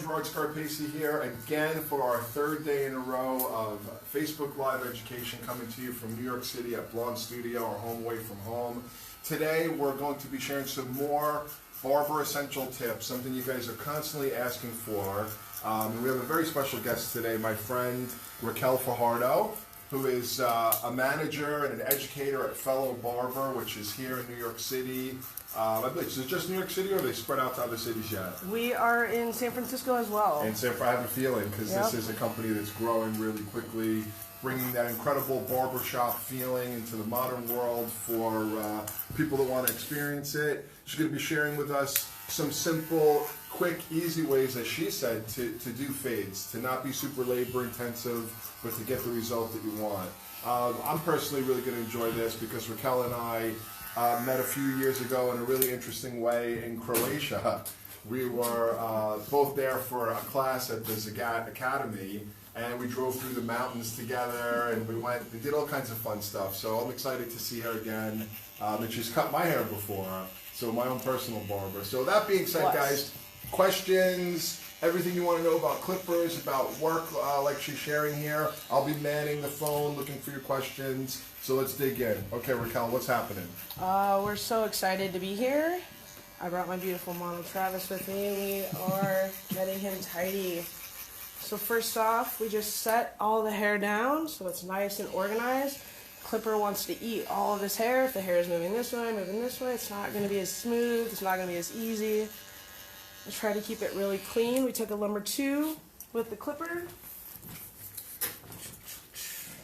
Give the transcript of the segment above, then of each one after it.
Gerard Scarpacey here again for our third day in a row of Facebook Live education coming to you from New York City at Blonde Studio, our home away from home. Today we're going to be sharing some more barber essential tips, something you guys are constantly asking for. And we have a very special guest today, my friend Raquel Fajardo, who is a manager and an educator at Fellow Barber, which is here in New York City. Is it just New York City, or are they spread out to other cities yet? We are in San Francisco as well. And I have a feeling, because this is a company that's growing really quickly, bringing that incredible barbershop feeling into the modern world for people that want to experience it. She's going to be sharing with us some simple, quick, easy ways, as she said, to do fades, to not be super labor intensive, but to get the result that you want. I'm personally really going to enjoy this because Raquel and I met a few years ago in a really interesting way in Croatia. We were both there for a class at the Zagat Academy, and we drove through the mountains together, and we did all kinds of fun stuff. So I'm excited to see her again. And she's cut my hair before, so my own personal barber. So that being said, guys, questions, everything you want to know about clippers, about work like she's sharing here, I'll be manning the phone looking for your questions. So let's dig in. Okay, Raquel, what's happening? We're so excited to be here. I brought my beautiful model Travis with me. We are getting him tidy. So first off, we just set all the hair down so it's nice and organized. Clipper wants to eat all of this hair. If the hair is moving this way, it's not going to be as smooth. It's not going to be as easy. I try to keep it really clean. We took a number 2 with the clipper.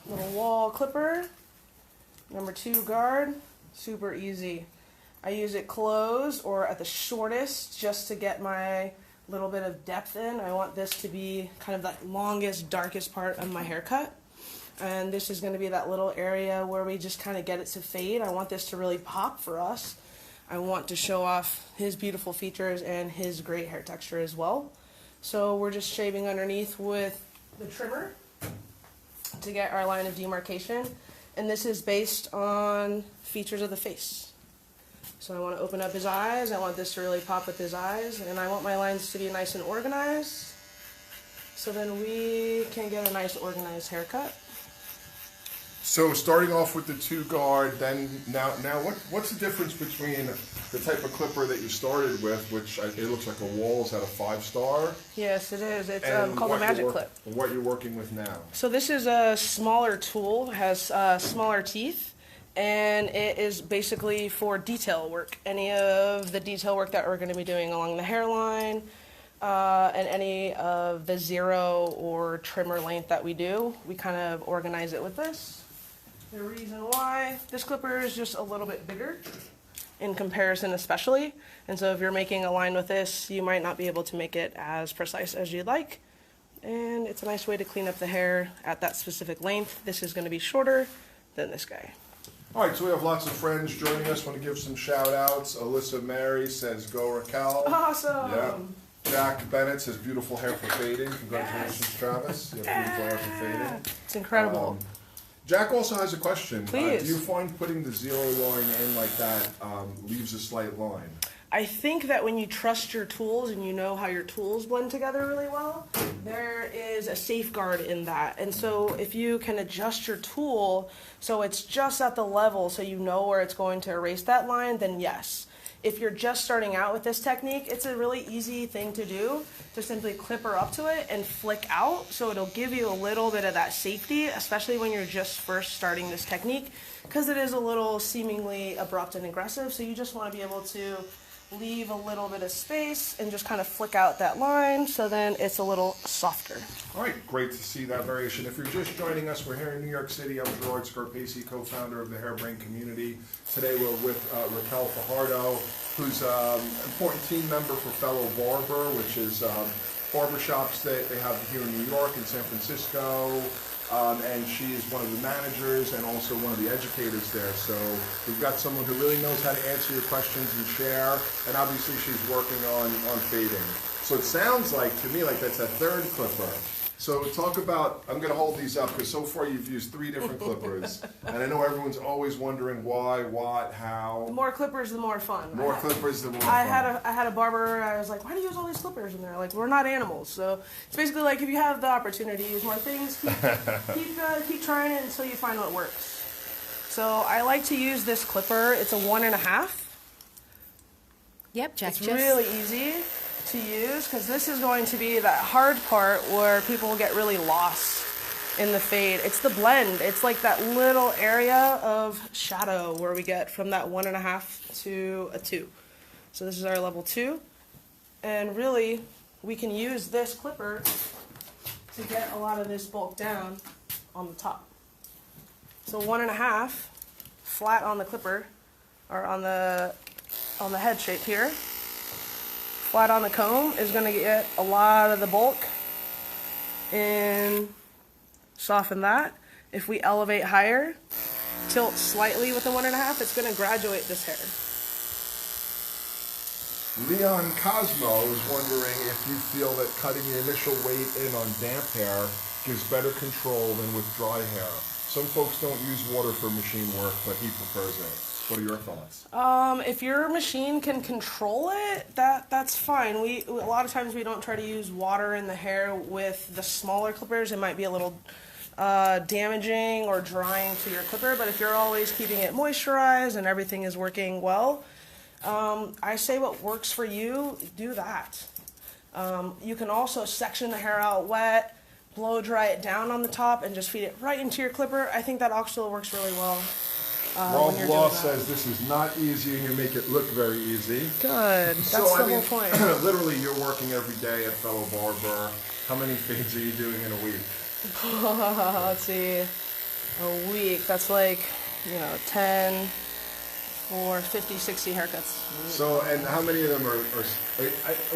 Little wall clipper. Number 2 guard. Super easy. I use it closed or at the shortest just to get my little bit of depth in. I want this to be kind of the longest, darkest part of my haircut. And this is going to be that little area where we just kind of get it to fade. I want this to really pop for us. I want to show off his beautiful features and his great hair texture as well. So we're just shaving underneath with the trimmer to get our line of demarcation. And this is based on features of the face. So I want to open up his eyes. I want this to really pop with his eyes. And I want my lines to be nice and organized. So then we can get a nice organized haircut. So starting off with the 2 guard, then now what's the difference between the type of clipper that you started with, which it looks like a Walls at a 5-star? Yes, it is. It's called a Magic Clip. What you're working with now? So this is a smaller tool, has smaller teeth, and it is basically for detail work. Any of the detail work that we're going to be doing along the hairline, and any of the zero or trimmer length that we do, we kind of organize it with this. The reason why, this clipper is just a little bit bigger in comparison especially, and so if you're making a line with this, you might not be able to make it as precise as you'd like, and it's a nice way to clean up the hair at that specific length. This is going to be shorter than this guy. All right, so we have lots of friends joining us. Want to give some shout outs. Alyssa Mary says, go Raquel. Awesome. Yeah. Jack Bennett says, beautiful hair for fading. Congratulations, Travis. You have beautiful hair for fading. It's incredible. Jack also has a question. Please. Do you find putting the zero line in like that leaves a slight line? I think that when you trust your tools and you know how your tools blend together really well, there is a safeguard in that. And so if you can adjust your tool so it's just at the level so you know where it's going to erase that line, then yes. If you're just starting out with this technique, it's a really easy thing to do, to simply clipper up to it and flick out, so it'll give you a little bit of that safety, especially when you're just first starting this technique, because it is a little seemingly abrupt and aggressive, so you just want to be able to leave a little bit of space and just kind of flick out that line, so then it's a little softer. All right, great to see that variation. If you're just joining us, we're here in New York City. I'm Gerard Scarpacey, co-founder of the Hairbrain community. Today we're with Raquel Fajardo, who's an important team member for Fellow Barber, which is barbershops that they have here in New York and San Francisco. And she is one of the managers and also one of the educators there. So we've got someone who really knows how to answer your questions and share, and obviously she's working on fading. So it sounds like, to me, like that's a 3rd clipper. So talk about, I'm going to hold these up because so far you've used 3 different clippers. And I know everyone's always wondering why, what, how. The more clippers, the more fun. More clippers, the more I fun. had a barber, I was like, why do you use all these clippers? And they're like, we're not animals. So it's basically like if you have the opportunity to use more things, keep trying it until you find what works. So I like to use this clipper. It's a 1.5. Yep, check. It's really easy to use because this is going to be that hard part where people get really lost in the fade. It's the blend. It's like that little area of shadow where we get from that 1.5 to a 2. So this is our level 2. And really, we can use this clipper to get a lot of this bulk down on the top. So 1.5 flat on the clipper, or on the head shape here. Flat on the comb is going to get a lot of the bulk and soften that. If we elevate higher, tilt slightly with the 1.5, it's going to graduate this hair. Leon Cosmo is wondering if you feel that cutting the initial weight in on damp hair gives better control than with dry hair. Some folks don't use water for machine work, but he prefers it. What are your thoughts? If your machine can control it, that's fine. A lot of times we don't try to use water in the hair with the smaller clippers. It might be a little damaging or drying to your clipper, but if you're always keeping it moisturized and everything is working well, I say what works for you, do that. You can also section the hair out wet, blow dry it down on the top, and just feed it right into your clipper. I think that also works really well. Rob Law says this is not easy and you make it look very easy. Good. That's the whole point. Literally, you're working every day at Fellow Barber. How many fades are you doing in a week? Let's see. A week. That's like, 10 or 50, 60 haircuts. So, and how many of them are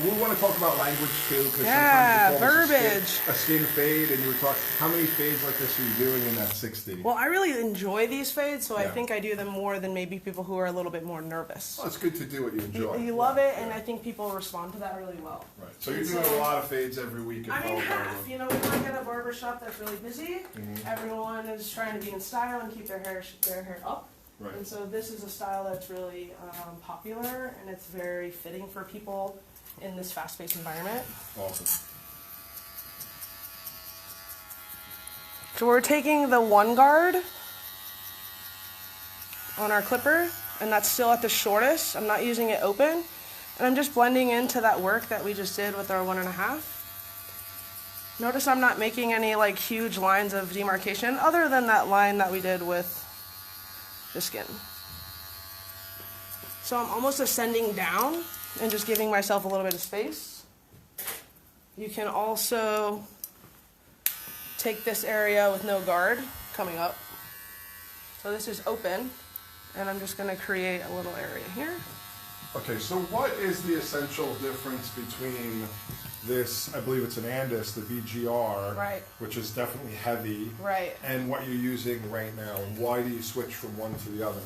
we want to talk about language too, because Yeah, sometimes verbiage. a skin fade, and you were talking, how many fades like this are you doing in that 60? Well, I really enjoy these fades, so I Yeah. think I do them more than maybe people who are a little bit more nervous. Well, it's good to do what you enjoy. You love it, and I think people respond to that really well. Right. So you're doing a lot of fades every week at I mean, Fellow half. Barber. We work at a barber shop that's really busy. Everyone is trying to be in style and keep their hair up. Right. And so this is a style that's really popular, and it's very fitting for people in this fast-paced environment. Awesome. So we're taking the 1 guard on our clipper, and that's still at the shortest. I'm not using it open, and I'm just blending into that work that we just did with our 1.5. Notice I'm not making any huge lines of demarcation other than that line that we did with the skin. So I'm almost ascending down and just giving myself a little bit of space. You can also take this area with no guard coming up. So this is open, and I'm just going to create a little area here. Okay, so what is the essential difference between this, I believe it's an Andis, the VGR, Right. which is definitely heavy, Right. and what you're using right now? And why do you switch from one to the other?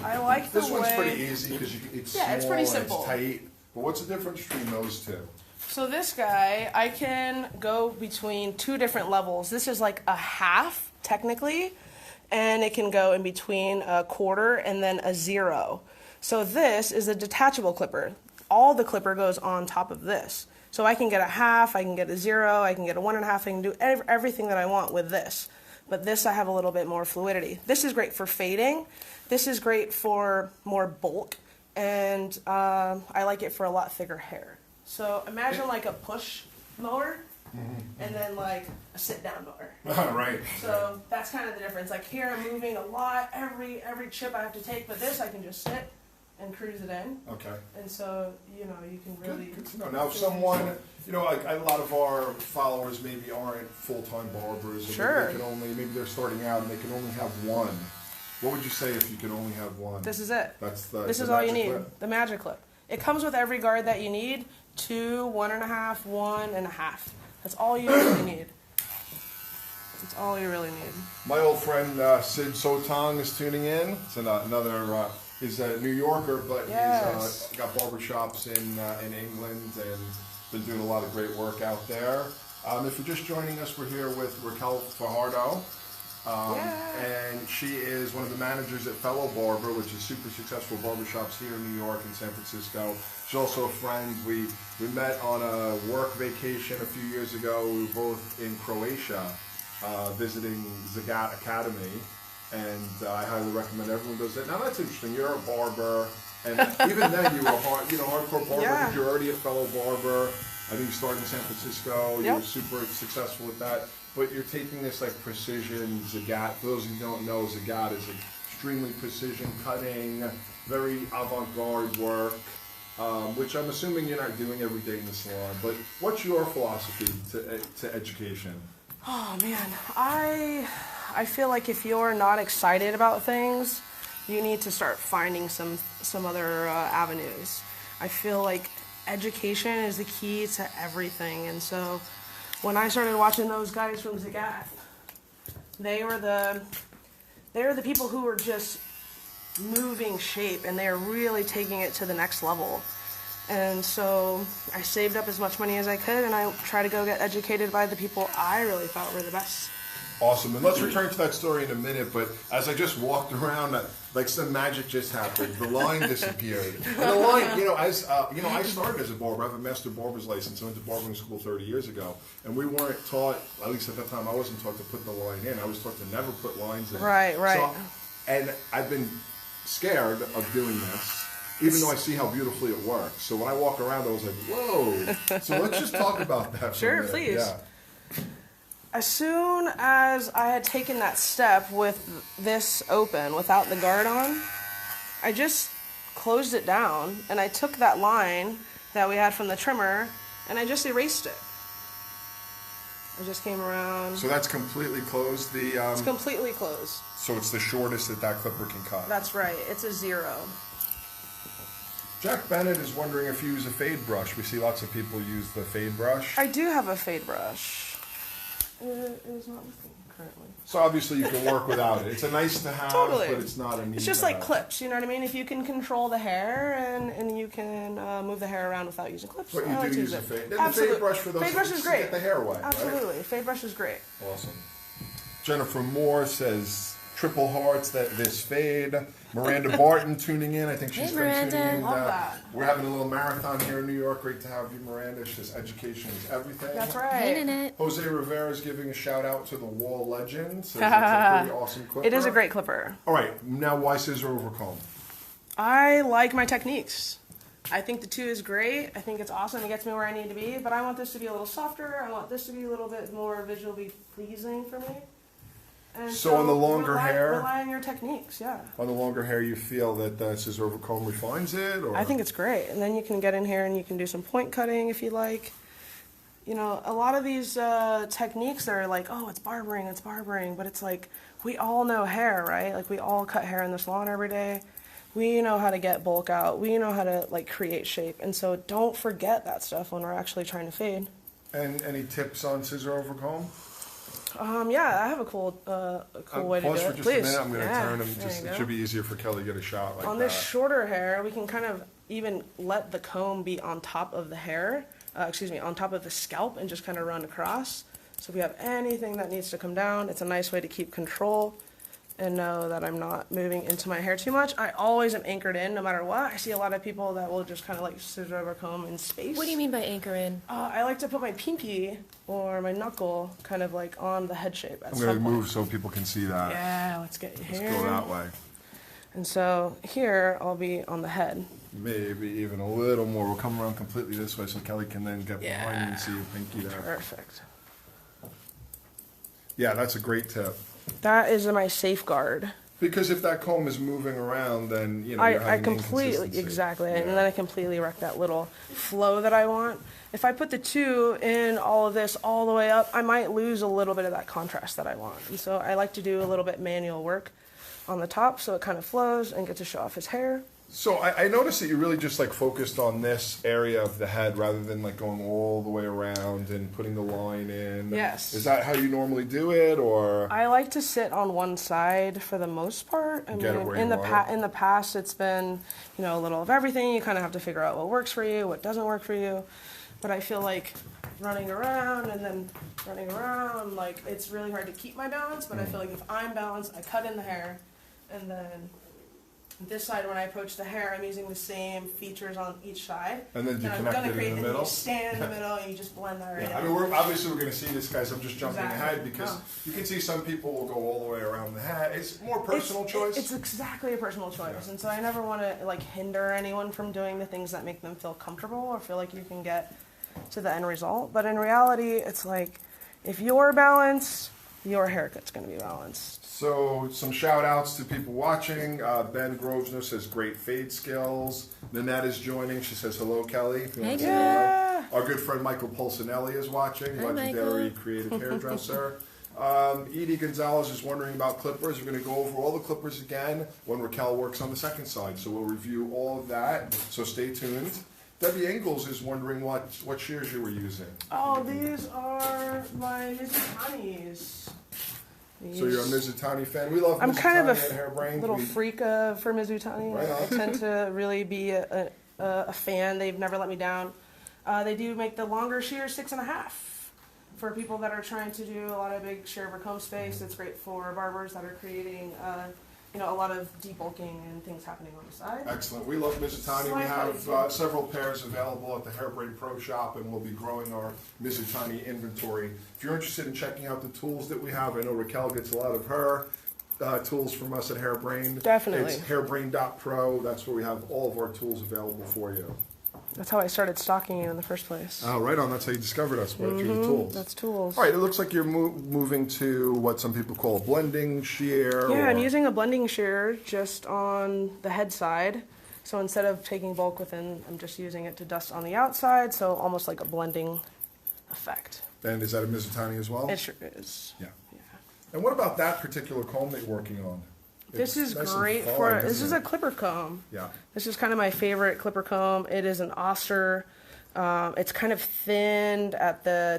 I like the This way... one's pretty easy because it's small it's pretty and simple. it's tight. But what's the difference between those two? So this guy, I can go between 2 different levels. This is like a half, technically, and it can go in between a 1/4 and then a 0. So this is a detachable clipper. All the clipper goes on top of this. So I can get a half, I can get a 0, I can get a 1.5, I can do everything that I want with this. But this, I have a little bit more fluidity. This is great for fading. This is great for more bulk. And I like it for a lot thicker hair. So imagine like a push mower and then like a sit down mower. Right. So that's kind of the difference. Like here I'm moving a lot, every chip I have to take, but this I can just sit and cruise it in. Okay. And so, you can really... Good to know. Now, if someone, like a lot of our followers maybe aren't full-time barbers. Or Sure. maybe they're starting out and they can only have one. What would you say if you can only have one? This is it. This is all you need. The magic clip. It comes with every guard that you need. 2, 1.5, 1.5. That's all you really need. That's all you really need. My old friend Sid Sotong is tuning in. It's another. He's a New Yorker, but he's got barbershops in England and been doing a lot of great work out there. If you're just joining us, we're here with Raquel Fajardo. And she is one of the managers at Fellow Barber, which is super successful barbershops here in New York and San Francisco. She's also a friend. We met on a work vacation a few years ago. We were both in Croatia visiting Zagat Academy, and I highly recommend everyone does that. Now that's interesting. You're a barber, and even then you were hardcore barber. Yeah. I think you're already a Fellow Barber. I think you started in San Francisco. You Yep. were super successful with that. But you're taking this like precision Zagat. For those who don't know, Zagat is extremely precision cutting, very avant-garde work, which I'm assuming you're not doing every day in the salon. But what's your philosophy to education? Oh man, I feel like if you're not excited about things, you need to start finding some other avenues. I feel like education is the key to everything, and so when I started watching those guys from Zagat, they were the people who were just moving shape, and they are really taking it to the next level. And so I saved up as much money as I could, and I tried to go get educated by the people I really thought were the best. Awesome, and let's return to that story in a minute, but as I just walked around, like some magic just happened. The line disappeared. And the line, I started as a barber. I have a master barber's license. I went to barbering school 30 years ago, and we weren't taught, at least at that time, I wasn't taught to put the line in. I was taught to never put lines in. Right. So, and I've been scared of doing this, even though I see how beautifully it works. So when I walk around, I was like, whoa. So let's just talk about that for a minute. Sure, please. Yeah. As soon as I had taken that step with this open, without the guard on, I just closed it down, and I took that line that we had from the trimmer, and I just erased it. I just came around. So that's completely closed? It's completely closed. So it's the shortest that clipper can cut? That's right. It's a 0. Jack Bennett is wondering if you use a fade brush. We see lots of people use the fade brush. I do have a fade brush. It is not working currently. So obviously you can work without it. It's a nice to have, Totally. but it's not a need It's just to like have. clips, you know what I mean? If you can control the hair and you can move the hair around without using clips, But I like you to do use it. a fade. And Absolutely. the fade brush for those Fade brush who is to great. get the hair away. Absolutely. Right? Fade brush is great. Awesome. Jennifer Moore says, triple hearts that this fade. Miranda Barton tuning in. I think she's Hey, been Miranda. tuning in. Love that. We're having a little marathon here in New York. Great to have you, Miranda. She says education is everything. That's Hey, right. Nanette. Jose Rivera is giving a shout out to the Wall Legend. Says it's a pretty awesome clipper. It is a great clipper. All right, now why scissor over comb? I like my techniques. I think the 2 is great. I think it's awesome. It gets me where I need to be. But I want this to be a little softer. I want this to be a little bit more visually pleasing for me. And So on the longer hair? Rely on your techniques, yeah. On the longer hair, you feel that scissor over comb refines it? Or? I think it's great. And then you can get in here and you can do some point cutting if you like. You know, a lot of these techniques are like, oh, it's barbering. But it's like, we all know hair, right? Like, we all cut hair in the salon every day. We know how to get bulk out. We know how to, like, create shape. And so don't forget that stuff when we're actually trying to fade. And any tips on scissor over comb? Yeah, I have a cool way to do Pause it. for just Please. a minute. I'm going to turn them. There you It go. should be easier for Kelly to get a shot like On that. this shorter hair, we can kind of even let the comb be on top of the hair, on top of the scalp, and just kind of run across. So if we have anything that needs to come down, it's a nice way to keep control and know that I'm not moving into my hair too much. I always am anchored in no matter what. I see a lot of people that will just kind of like scissor over comb in space. What do you mean by anchor in? I like to put my pinky or my knuckle kind of like on the head shape. I'm going to move so people can see that. Yeah, let's get you here. Let's go that way. And so here I'll be on the head. Maybe even a little more. We'll come around completely this way so Kelly can then get behind you Yeah. and see your pinky there. Perfect. Yeah, that's a great tip. That is my safeguard. Because if that comb is moving around, then you're I having completely, inconsistency. exactly, Yeah. and then I completely wreck that little flow that I want. If I put the 2 in all of this all the way up, I might lose a little bit of that contrast that I want. And so I like to do a little bit manual work on the top so it kind of flows and get to show off his hair. So I noticed that you really just like focused on this area of the head rather than like going all the way around and putting the line in. Yes. Is that how you normally do it, or? I like to sit on one side for the most part. I Get it mean, where in you the want it. in the past, it's been a little of everything. You kind of have to figure out what works for you, what doesn't work for you. But I feel like running around and then running around. Like, it's really hard to keep my balance, but I feel like if I'm balanced, I cut in the hair, and then this side, when I approach the hair, I'm using the same features on each side. And then you I'm connect gonna it create, in the and middle? you stand in the middle, and you just blend that right Yeah, I in. mean, we're obviously going to see this, guys. I'm just jumping Exactly. ahead because Oh. you can see some people will go all the way around the hat. It's more personal choice. It's exactly a personal choice, Yeah. and so I never want to like hinder anyone from doing the things that make them feel comfortable or feel like you can get to the end result. But in reality, it's like if you're balanced, your haircut's going to be balanced. So some shout outs to people watching. Ben Grosvenor says great fade skills. Nanette is joining. She says hello, Kelly. If you want to say Yeah. hello. Our good friend Michael Polsinelli is watching. Hi, Legendary Michael. creative hairdresser. Edie Gonzalez is wondering about clippers. We're going to go over all the clippers again when Raquel works on the second side. So we'll review all of that. So stay tuned. Debbie Ingalls is wondering what shears you were using. Oh, these are my Mizutanis. So you're a Mizutani fan. We love I'm Mizutani kind of at Hairbrained. little We- freak for Mizutani. Right on. I tend to really be a fan. They've never let me down. They do make the longer shears 6.5 for people that are trying to do a lot of big shear over comb space. It's great for barbers that are creating a lot of debulking and things happening on the side. Excellent. We love Mizutani. We have several pairs available at the Hairbrain Pro Shop, and we'll be growing our Mizutani inventory. If you're interested in checking out the tools that we have, I know Raquel gets a lot of her tools from us at Hairbrain. Definitely. It's hairbrain.pro. That's where we have all of our tools available for you. That's how I started stalking you in the first place. Oh, right on. That's how you discovered us, right through the tools. That's tools. All right. It looks like you're moving to what some people call a blending shear. Yeah, I'm or- using a blending shear just on the head side. So instead of taking bulk within, I'm just using it to dust on the outside, so almost like a blending effect. And is that a Mizutani as well? It sure is. Yeah. Yeah. And what about that particular comb that you're working on? This It's is nice and great fine, for, this isn't is it? a clipper comb. Yeah. This is kind of my favorite clipper comb. It is an Oster. It's kind of thinned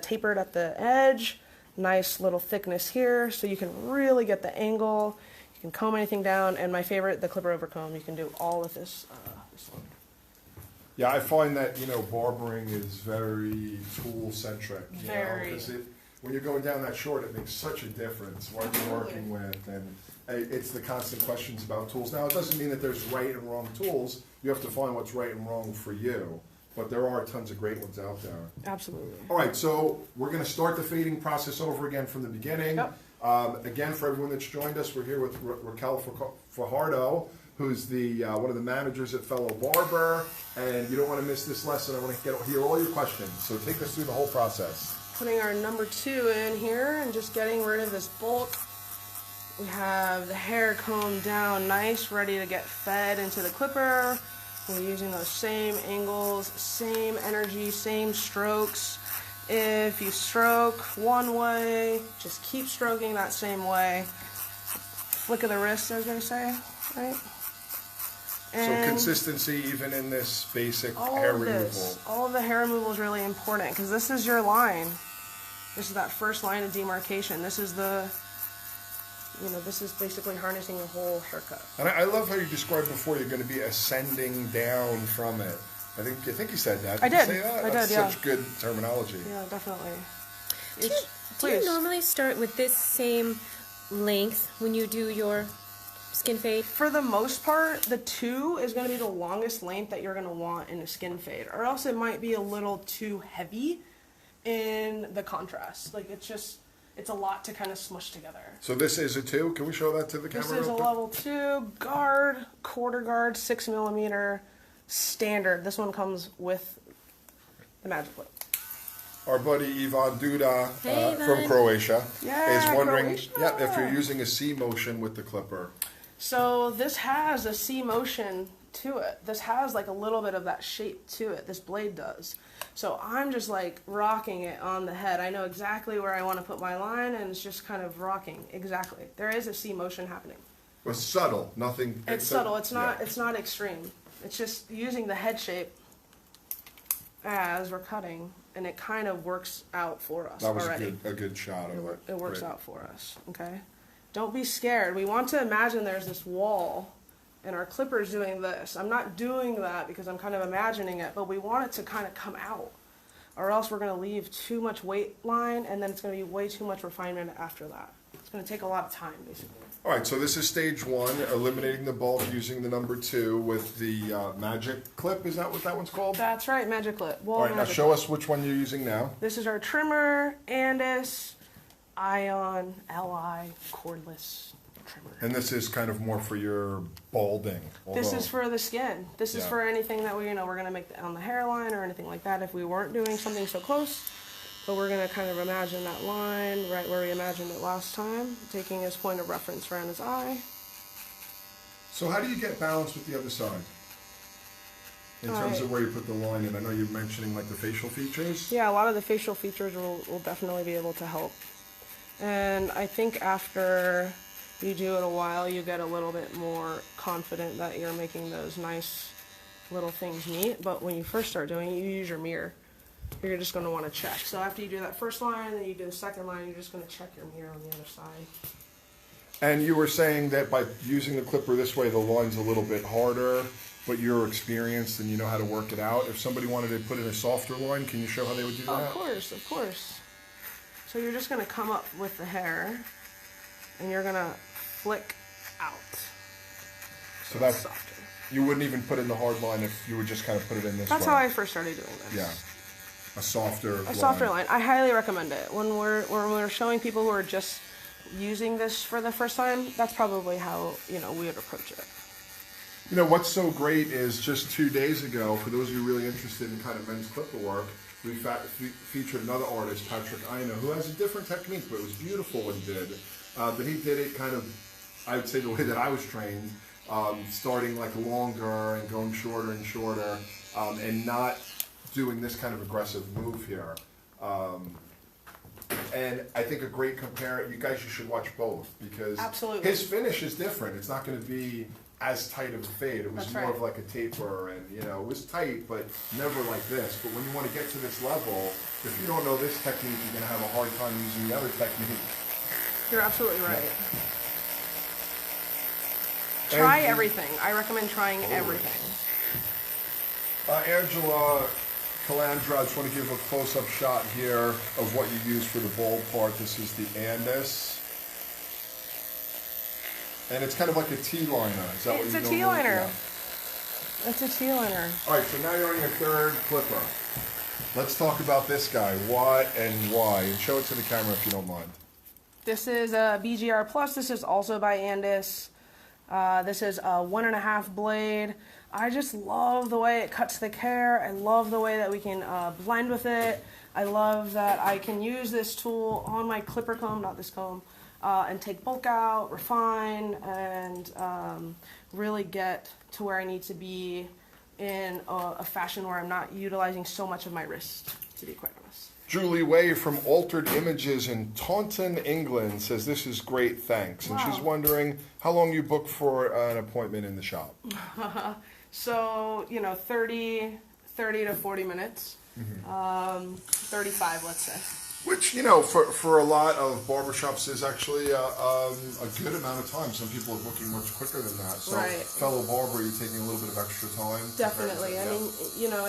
tapered at the edge. Nice little thickness here, so you can really get the angle. You can comb anything down, and my favorite, the clipper over comb. You can do all with this one. Yeah, I find that, barbering is very tool-centric. Very. Because when you're going down that short, it makes such a difference what you're working with. And it's the constant questions about tools. Now, it doesn't mean that there's right and wrong tools. You have to find what's right and wrong for you. But there are tons of great ones out there. Absolutely. All right, so we're going to start the fading process over again from the beginning. Yep. Again, for everyone that's joined us, we're here with Raquel Fajardo, who's the one of the managers at Fellow Barber. And you don't want to miss this lesson. I want to hear all your questions. So take us through the whole process. Putting our number 2 in here and just getting rid of this bulk. We have the hair combed down nice, ready to get fed into the clipper. We're using those same angles, same energy, same strokes. If you stroke one way, just keep stroking that same way. Flick of the wrist, as they say, right? So consistency even in this basic hair removal. All of the hair removal is really important because this is your line. This is that first line of demarcation. This is this is basically harnessing the whole haircut. And I love how you described before you're going to be ascending down from it. I think you said that. I you did. say that? I That's did, yeah. such good terminology. Yeah, definitely. Do Please. you normally start with this same length when you do your skin fade? For the most part, the 2 is going to be the longest length that you're going to want in a skin fade, or else it might be a little too heavy in the contrast. Like it's a lot to kind of smush together. So this is a 2. Can we show that to the camera? This is a real quick? level 2 guard, quarter guard, 6mm standard. This one comes with the magic whip. Our buddy Ivan Duda Hey, from Ivan. Croatia Yeah, is wondering Croatia. if you're using a C motion with the clipper. So this has a C motion to it. This has like a little bit of that shape to it. This blade does. So I'm just like rocking it on the head. I know exactly where I want to put my line, and it's just kind of rocking. Exactly. There is a C motion happening. It's subtle, nothing. It's subtle. It's not. Yeah. It's not extreme. It's just using the head shape as we're cutting, and it kind of works out for us That was already. a good shot of it. It works Great. out for us. Okay. Don't be scared. We want to imagine there's this wall, and our clipper's doing this. I'm not doing that because I'm kind of imagining it, but we want it to kind of come out. or else we're going to leave too much weight line, and then it's going to be way too much refinement after that. It's going to take a lot of time, basically. All right, so this is stage 1, eliminating the bulk using the number 2 with the magic clip. Is that what that one's called? That's right, magic clip. All right, now show us which one you're using now. This is our trimmer, Andis Ion Li cordless trimmer. And this is kind of more for your balding. This is for the skin. This is for anything that we're going to make on the hairline or anything like that if we weren't doing something so close. But we're going to kind of imagine that line right where we imagined it last time, taking his point of reference around his eye. So how do you get balance with the other side? In terms of where you put the line in? I know you're mentioning like the facial features. Yeah, a lot of the facial features will definitely be able to help. And I think after you do it a while, you get a little bit more confident that you're making those nice little things neat. But when you first start doing it, you use your mirror. You're just going to want to check. So after you do that first line, then you do the second line, you're just going to check your mirror on the other side. And you were saying that by using the clipper this way, the line's a little bit harder, but you're experienced and you know how to work it out. If somebody wanted to put in a softer line, can you show how they would do that? Of course, of course. So you're just going to come up with the hair, and you're going to flick out. So that's softer. You wouldn't even put in the hard line if you would just kind of put it in this way. That's how I first started doing this. Yeah. A softer line. I highly recommend it. When we're showing people who are just using this for the first time, that's probably how we would approach it. You know what's so great is just 2 days ago, for those of you really interested in kind of men's clipper work, we featured another artist, Patrick Ina, who has a different technique, but it was beautiful what he did. But he did it kind of, I would say, the way that I was trained, starting like longer and going shorter and shorter, and not doing this kind of aggressive move here. And I think a great you guys should watch both, because Absolutely. His finish is different. It's not going to be as tight of a fade. It was more of like a taper, and it was tight, but never like this. But when you want to get to this level, if you don't know this technique, you're going to have a hard time using the other technique. You're absolutely right. Try everything. I recommend trying everything. Angela Calandra, I just want to give a close-up shot here of what you use for the bald part. This is the Andis. And it's kind of like a T-liner. Is that what you It's a T-liner. It's a T-liner. All right, so now you're on your third clipper. Let's talk about this guy. What and why? And show it to the camera if you don't mind. This is a BGR Plus. This is also by Andis. This is a 1.5 blade. I just love the way it cuts the hair. I love the way that we can blend with it. I love that I can use this tool on my clipper comb, not this comb, and take bulk out, refine, and really get to where I need to be in a fashion where I'm not utilizing so much of my wrist, to be quite honest. Julie Way from Altered Images in Taunton, England says, this is great, thanks. And she's wondering how long you book for an appointment in the shop. So, 30 to 40 minutes. 35, let's say. Which, for a lot of barbershops is actually a good amount of time. Some people are booking much quicker than that. So, fellow barber, you're taking a little bit of extra time. Definitely. I mean,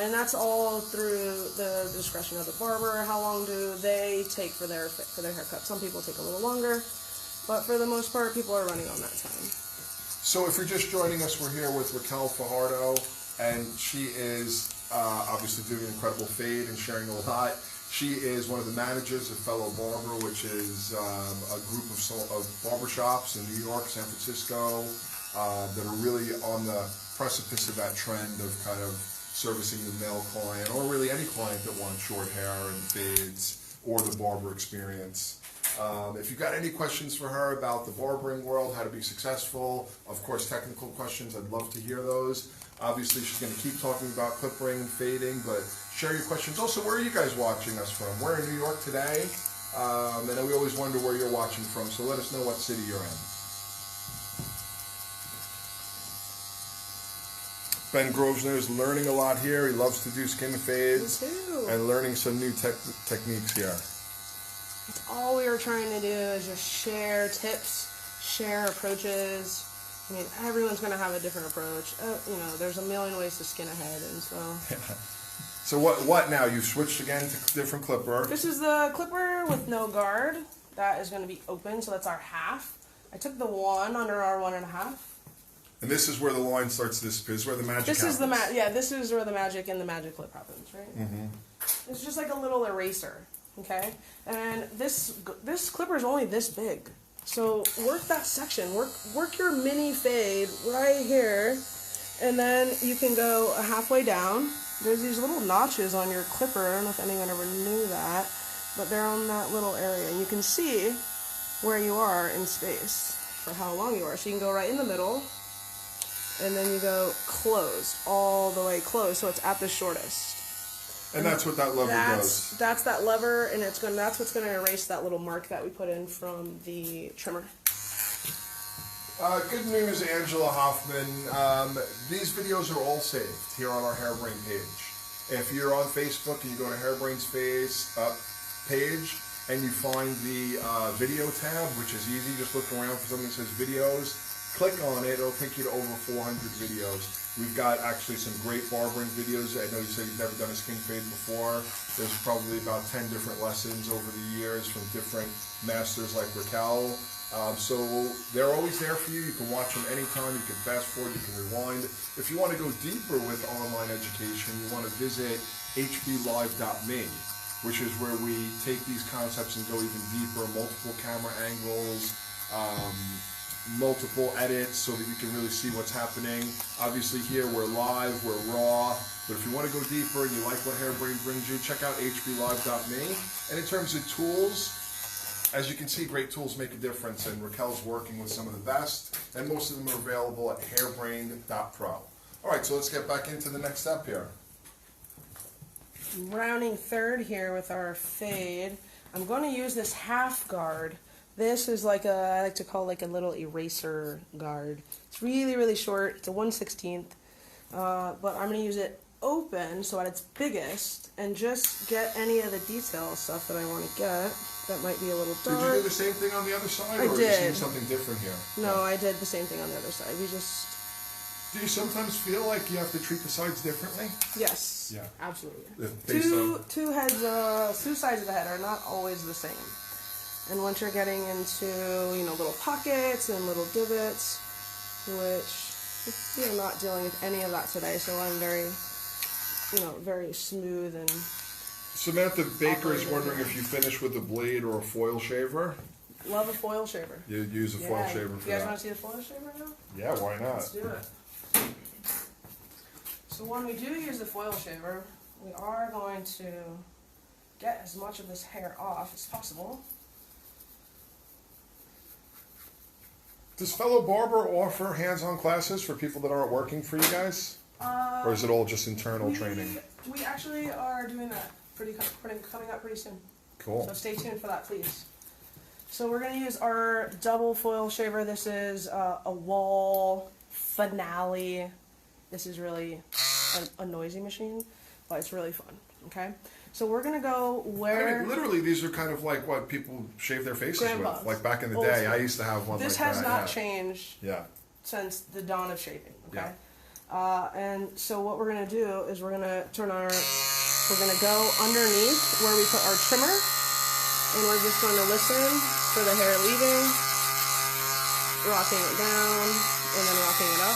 and that's all through the discretion of the barber. How long do they take for their haircut? Some people take a little longer, but for the most part, people are running on that time. So if you're just joining us, we're here with Raquel Fajardo, and she is obviously doing an incredible fade and sharing a lot. She is one of the managers of Fellow Barber, which is a group of barbershops in New York, San Francisco, that are really on the precipice of that trend of kind of servicing the male client, or really any client that wants short hair and fades, or the barber experience. If you've got any questions for her about the barbering world, how to be successful, of course technical questions, I'd love to hear those. Obviously she's going to keep talking about clippering and fading, but share your questions. Also, where are you guys watching us from? We're in New York today, and we always wonder where you're watching from, so let us know what city you're in. Ben Grosvenor is learning a lot here. He loves to do skin fades and learning some new techniques here. That's all we were trying to do, is just share tips, share approaches. I mean, everyone's going to have a different approach. There's a million ways to skin a head, and so So what now? You've switched again to different clipper. This is the clipper with no guard. That is going to be open, so that's our half. I took the one under our 1.5. And this is where the line starts to disappear. This is where the magic happens. This is where the magic in the magic clip happens, right? Mm-hmm. It's just like a little eraser, okay? And this clipper is only this big. So work that section. Work your mini fade right here, and then you can go halfway down. There's these little notches on your clipper. I don't know if anyone ever knew that, but they're on that little area. And you can see where you are in space for how long you are. So you can go right in the middle, and then you go closed, all the way closed, so it's at the shortest. And that's what that lever does. That's that lever, and that's what's going to erase that little mark that we put in from the trimmer. Good news, Angela Hoffman. These videos are all saved here on our Hairbrain page. If you're on Facebook and you go to Hairbrain's page and you find the video tab, which is easy, just look around for something that says videos, click on it, it'll take you to over 400 videos. We've got actually some great barbering videos. I know you said you've never done a skin fade before. There's probably about 10 different lessons over the years from different masters like Raquel. So they're always there for you. You can watch them anytime. You can fast forward. You can rewind. If you want to go deeper with online education, you want to visit hblive.me, which is where we take these concepts and go even deeper, multiple camera angles, multiple edits so that you can really see what's happening. Obviously here we're live, we're raw, but if you want to go deeper and you like what Hairbrain brings you, check out hblive.me. And in terms of tools, as you can see, great tools make a difference, and Raquel's working with some of the best, and most of them are available at hairbrain.pro. All right, so let's get back into the next step here. Rounding third here with our fade, I'm going to use this half guard. This is like I like to call like a little eraser guard. It's really, really short. It's a 1/16, but I'm going to use it open so at its biggest and just get any of the detail stuff that I want to get. That might be a little dark. Did you do the same thing on the other side, or I are did. you seeing something different here? No, I did the same thing on the other side. Do you sometimes feel like you have to treat the sides differently? Yes. Yeah. Absolutely. Two sides of the head are not always the same. And once you're getting into, little pockets and little divots, which we're not dealing with any of that today, so I'm very, very smooth and... Samantha Baker is wondering if you finish with a blade or a foil shaver. Love a foil shaver. You use a foil shaver for that. You guys want to see the foil shaver now? Yeah, why not? Let's do it. So when we do use the foil shaver, we are going to get as much of this hair off as possible. Does Fellow Barber offer hands-on classes for people that aren't working for you guys? Or is it all just internal training? We actually are doing that coming up pretty soon. Cool. So stay tuned for that, please. So we're going to use our double foil shaver. This is a wall finale. This is really a noisy machine, but it's really fun. Okay? So we're going to go where... I mean, literally, these are kind of like what people shave their faces with. Like back in the Old day, school. I used to have one This like that. has not changed Yeah. since the dawn of shaving. Okay? Yeah. And so what we're going to do is we're going to we're going to go underneath where we put our trimmer, and we're just going to listen for the hair leaving, rocking it down, and then rocking it up.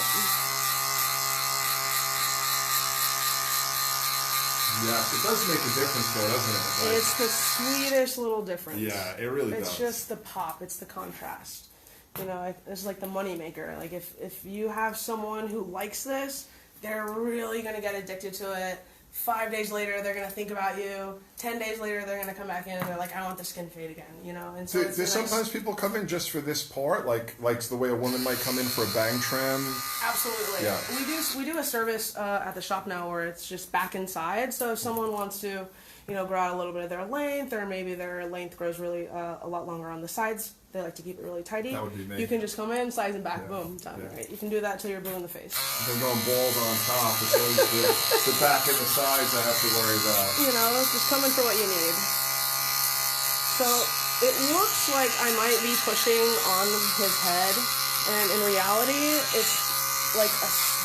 Yeah, it does make a difference though, doesn't it? Like, It's the sweetest little difference. yeah, it really does. It's just the pop. It's the contrast. It's like the money maker. Like if you have someone who likes this, they're really gonna get addicted to it. 5 days later, they're gonna think about you. 10 days later, they're gonna come back in and they're like, I want the skin fade again. And so do sometimes people come in just for this part, like the way a woman might come in for a bang trim? Absolutely. Yeah. We do a service at the shop now where it's just back inside. So if someone wants to, grow out a little bit of their length, or maybe their length grows really a lot longer on the sides, they like to keep it really tidy. That would be me. You can just come in, size and back, Yeah. boom, done. Yeah. Right? You can do that till you're blue in the face. They're going bald on top. It's always the back and the sides I have to worry about. Just come in for what you need. So it looks like I might be pushing on his head, and in reality, it's like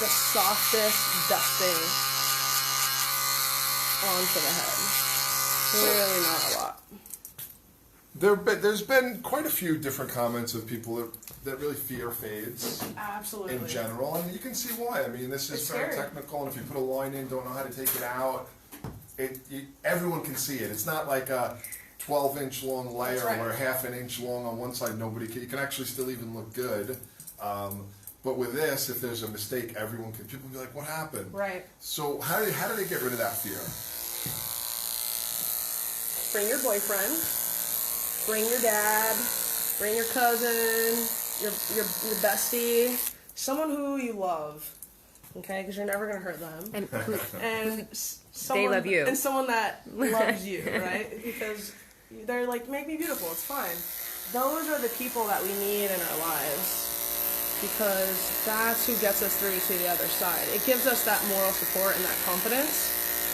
the softest dusting. onto the head. Really not a lot. There's been quite a few different comments of people that really fear fades. Absolutely. In general, and you can see why. I mean, this is very technical, and if you put a line in, don't know how to take it out, everyone can see it. It's not like a 12-inch long layer where half an inch long on one side, nobody can. You can actually still even look good. But with this, if there's a mistake, everyone can. People will be like, "What happened?" Right. So how do they get rid of that fear? Bring your boyfriend. Bring your dad. Bring your cousin. Your bestie. Someone who you love. Okay, because you're never gonna hurt them. And someone, they love you. And someone that loves you, right? Because they're like, make me beautiful. It's fine. Those are the people that we need in our lives. Because that's who gets us through to the other side. It gives us that moral support and that confidence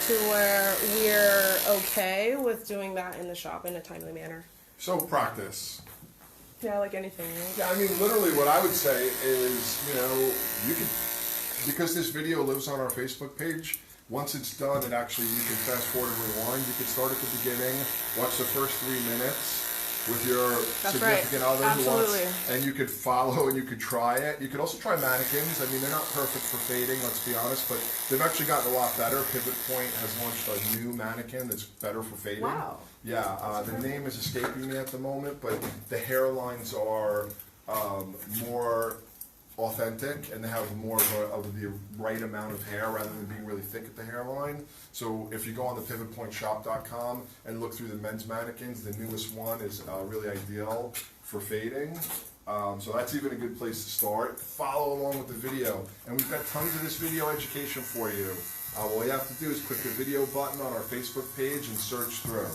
to where we're okay with doing that in the shop in a timely manner. So practice. Yeah, like anything, right? Yeah, I mean, literally what I would say is, you can, because this video lives on our Facebook page, once it's done, you can fast forward and rewind. You can start at the beginning, watch the first 3 minutes with your significant other Absolutely. and you could follow and you could try it. You could also try mannequins. I mean, they're not perfect for fading, let's be honest, but they've actually gotten a lot better. Pivot Point has launched a new mannequin that's better for fading. Wow. Yeah, the name is escaping me at the moment, but the hairlines are more authentic and they have more of the right amount of hair rather than being really thick at the hairline. So if you go on the pivotpointshop.com and look through the men's mannequins, the newest one is really ideal for fading. So that's even a good place to start. Follow along with the video. And we've got tons of this video education for you. All you have to do is click the video button on our Facebook page and search through.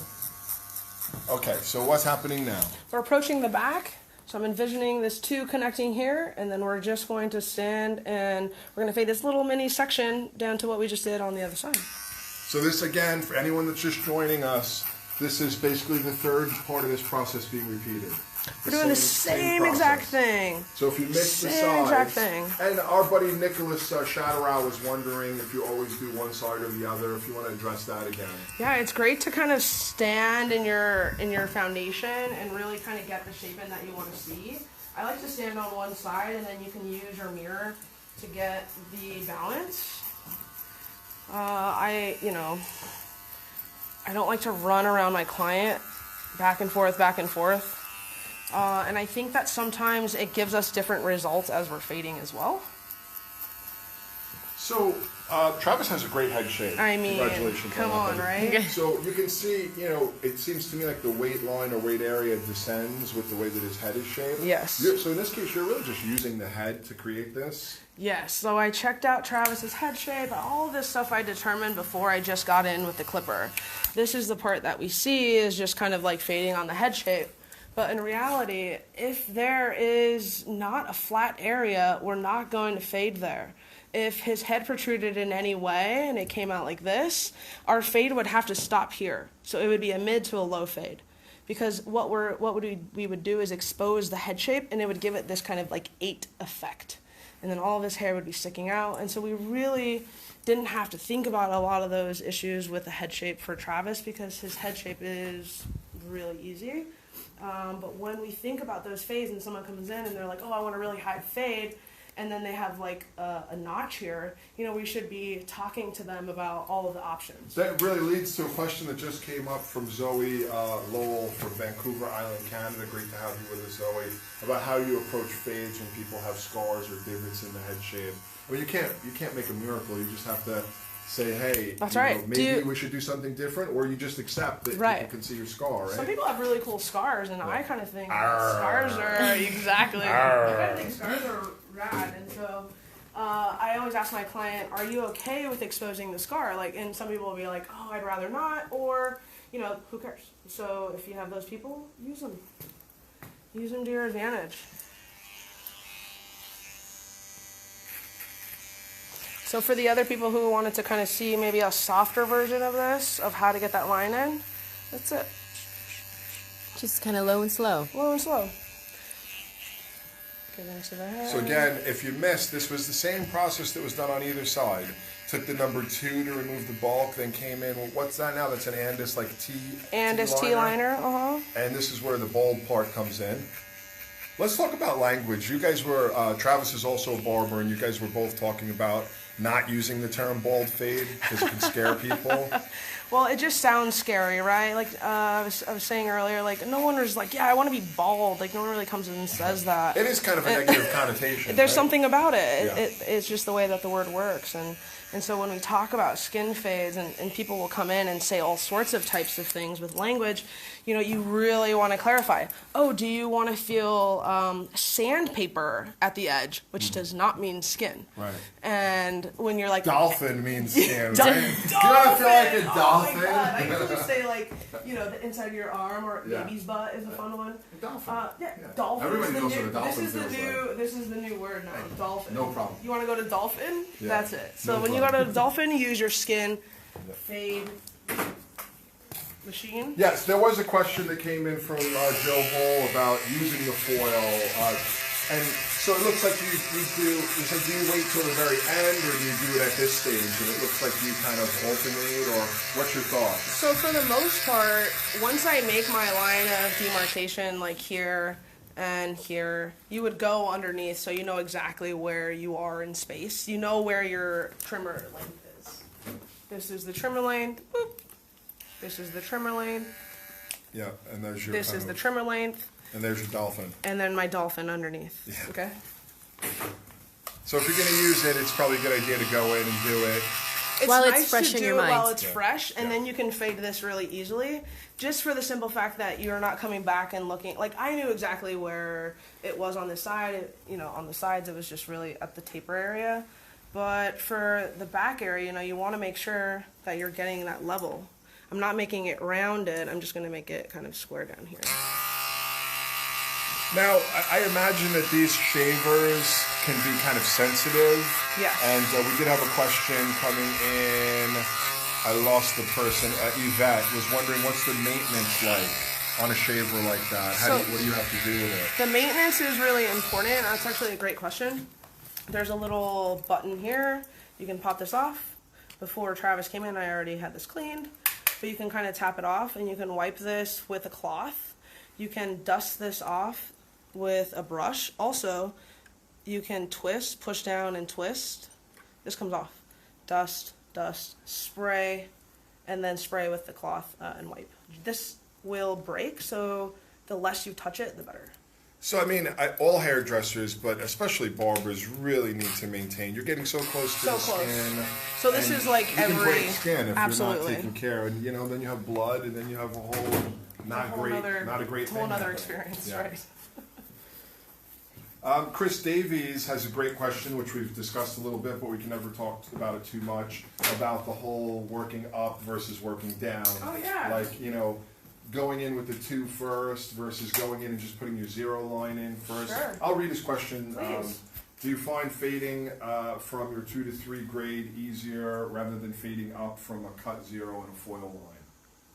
Okay, so what's happening now? We're approaching the back. So I'm envisioning this two connecting here, and then we're just going to stand and we're going to fade this little mini section down to what we just did on the other side. So this, again, for anyone that's just joining us, this is basically the third part of this process being repeated. We're doing the same exact thing. So if you missed the same exact sides, thing. And our buddy Nicholas Shatterow was wondering if you always do one side or the other, if you want to address that again. Yeah, it's great to kind of stand in your foundation and really kind of get the shape in that you want to see. I like to stand on one side and then you can use your mirror to get the balance. I don't like to run around my client back and forth, back and forth. And I think that sometimes it gives us different results as we're fading as well. So, Travis has a great head shape. I mean, congratulations come on, right? So you can see, it seems to me like the weight line or weight area descends with the way that his head is shaped. Yes. So in this case, you're really just using the head to create this? Yes. So I checked out Travis's head shape. All of this stuff I determined before I just got in with the clipper. This is the part that we see is just kind of like fading on the head shape. But in reality, if there is not a flat area, we're not going to fade there. If his head protruded in any way and it came out like this, our fade would have to stop here. So it would be a mid to a low fade. Because what we would do is expose the head shape and it would give it this kind of like 8 effect. And then all of his hair would be sticking out. And so we really didn't have to think about a lot of those issues with the head shape for Travis because his head shape is really easy. But when we think about those fades and someone comes in and they're like, oh, I want a really high fade, and then they have like a notch here, we should be talking to them about all of the options. That really leads to a question that just came up from Zoe Lowell from Vancouver Island, Canada. Great to have you with us, Zoe. About how you approach fades when people have scars or divots in the head shape. I mean, you can't make a miracle. You just have to say, hey, that's right. Maybe we should do something different, or you just accept that people can see your scar, right? Some people have really cool scars, and I kind of think scars are exactly. I kind of think scars are rad, and so I always ask my client, "Are you okay with exposing the scar?" And some people will be like, "Oh, I'd rather not," or who cares? So if you have those people, use them. Use them to your advantage. So for the other people who wanted to kind of see maybe a softer version of this, of how to get that line in, that's it. Just kind of low and slow. Low and slow. Get into the head. So again, if you missed, this was the same process that was done on either side. took the number 2 to remove the bulk, then came in. Well, what's that now? That's an Andis like Andis T-liner. And this is where the bold part comes in. Let's talk about language. You guys were, Travis is also a barber, and you guys were both talking about not using the term bald fade because it can scare people. Well, it just sounds scary, right? Like I was saying earlier, like no one is like, yeah, I want to be bald. Like no one really comes in and says that. It is kind of a negative connotation. There's right? something about it. Yeah. It's just the way that the word works. And so when we talk about skin fades and people will come in and say all sorts of types of things with language, you know, you really want to clarify. Oh, do you want to feel sandpaper at the edge, which does not mean skin. Right. And when you're like... Dolphin means skin, right? Dolphin! You want to feel like a dolphin? Oh my God. I usually say like, you know, the inside of your arm or Yeah. baby's butt is a fun one. A dolphin. Yeah, dolphin. Everybody knows is the what a new, dolphin this is the feels new. like. This is the new word now. Dolphin. No problem. You want to go to dolphin? Yeah. That's it. So No when you go to dolphin, you use your skin fade machine. Yes, there was a question that came in from Joe Hall about using the foil. And so it looks like you do, you said, do you wait till the very end or do you do it at this stage? And it looks like you kind of alternate, or what's your thought? So for the most part, once I make my line of demarcation, like here and here, you would go underneath so you know exactly where you are in space. You know where your trimmer length is. This is the trimmer length. Boop. This is the trimmer length. Yeah, and there's your... This is the trimmer length. And there's your dolphin. And then my dolphin underneath. Yeah. Okay? So if you're going to use it, it's probably a good idea to go in and do it. It's while nice it's fresh to in do your it while mind. it's fresh, and then you can fade this really easily, just for the simple fact that you're not coming back and looking. Like, I knew exactly where it was on the side. You know, on the sides, it was just really at the taper area. But for the back area, you know, you want to make sure that you're getting that level. I'm not making it rounded. I'm just going to make it kind of square down here. Now, I imagine that these shavers can be kind of sensitive. Yeah. And we did have a question coming in. I lost the person. Yvette was wondering, what's the maintenance like on a shaver like that? What do you have to do with it? The maintenance is really important. That's actually a great question. There's a little button here. You can pop this off. Before Travis came in, I already had this cleaned. But you can kind of tap it off, and you can wipe this with a cloth. You can dust this off with a brush. Also, you can twist, push down and twist. This comes off. Dust, dust, spray, and then spray with the cloth and wipe. This will break, so the less you touch it, the better. So, I mean, all hairdressers, but especially barbers, really need to maintain. You're getting so close to the skin. So this is like you can break skin if absolutely. you're not taking care. And, you know, then you have blood, and then you have a whole not a great thing. Whole other happening. experience, Yeah. right? Chris Davies has a great question, which we've discussed a little bit, but we can never talk about it too much, about the whole working up versus working down. Oh, yeah. Like, you know, going in with the 2 first versus going in and just putting your 0 line in first. Sure. I'll read his question. Please. Do you find fading from your 2 to 3 grade easier rather than fading up from a cut 0 and a foil line?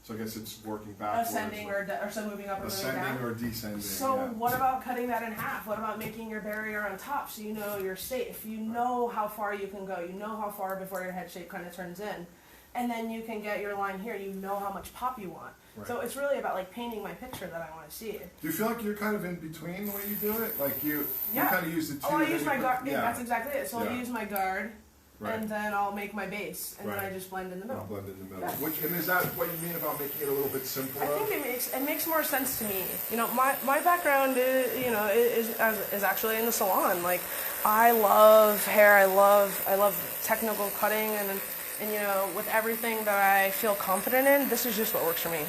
So I guess it's working backwards. Ascending or so moving up or moving down. Ascending or descending. So yeah. what about cutting that in half? What about making your barrier on top so you know you're safe? You know how far you can go. You know how far before your head shape kind of turns in. And then you can get your line here. You know how much pop you want. Right. So it's really about like painting my picture that I want to see. Do you feel like you're kind of in between the way you do it? Like you kind of use the 2. Oh, I use my guard. Yeah, Yeah, that's exactly it. So Yeah. I'll use my guard, Right. and then I'll make my base, and then Right. I just blend in the I'll middle. blend in the middle. Yeah. And is that what you mean about making it a little bit simpler? I think it makes more sense to me. You know, my background is actually in the salon. Like, I love hair. I love technical cutting, and you know, with everything that I feel confident in, this is just what works for me.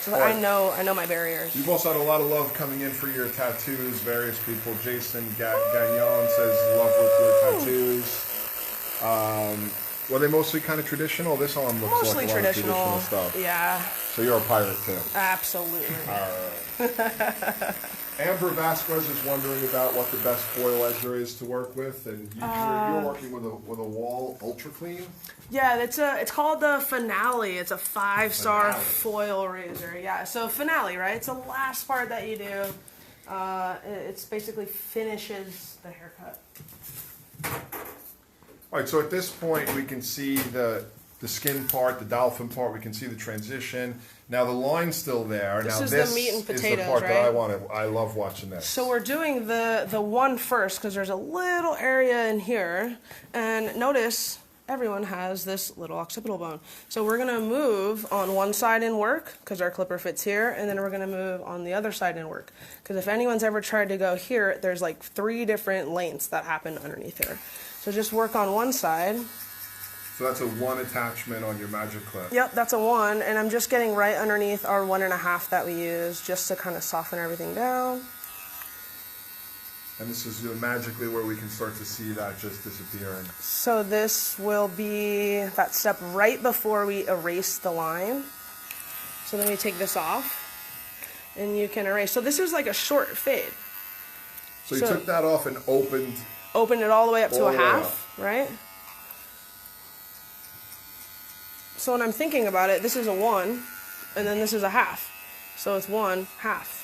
So that Right. I know my barriers. You've also had a lot of love coming in for your tattoos. Various people. Jason Gagnon says love with your tattoos. Were they mostly kind of traditional? This one looks Mostly like a lot of traditional stuff. Yeah, So you're a pirate too. absolutely. Amber Vasquez is wondering about what the best foil edger is to work with, and you're working with a Wall Ultra Clean. Yeah, it's called the Finale. It's a 5-star Finale. foil razor. Yeah, so Finale, right? It's the last part that you do. It's basically finishes the haircut. All right, so at this point, we can see the skin part, the dolphin part. We can see the transition. Now the line's still there. This now is this the meat and is potatoes, the part right? that I want. I love watching this. So we're doing the one first because there's a little area in here, and notice everyone has this little occipital bone. So we're gonna move on one side and work because our clipper fits here, and then we're gonna move on the other side and work. Because if anyone's ever tried to go here, there's like 3 different lengths that happen underneath here. So just work on one side. So that's a 1 attachment on your magic clip. Yep, that's a 1, and I'm just getting right underneath our 1.5 that we use just to kind of soften everything down. And this is magically where we can start to see that just disappearing. So this will be that step right before we erase the line. So then we take this off, and you can erase. So this is like a short fade. So you took that off and opened it all the way up to all a the way half, right? So when I'm thinking about it, this is a 1, and then this is a half. So it's 1, half.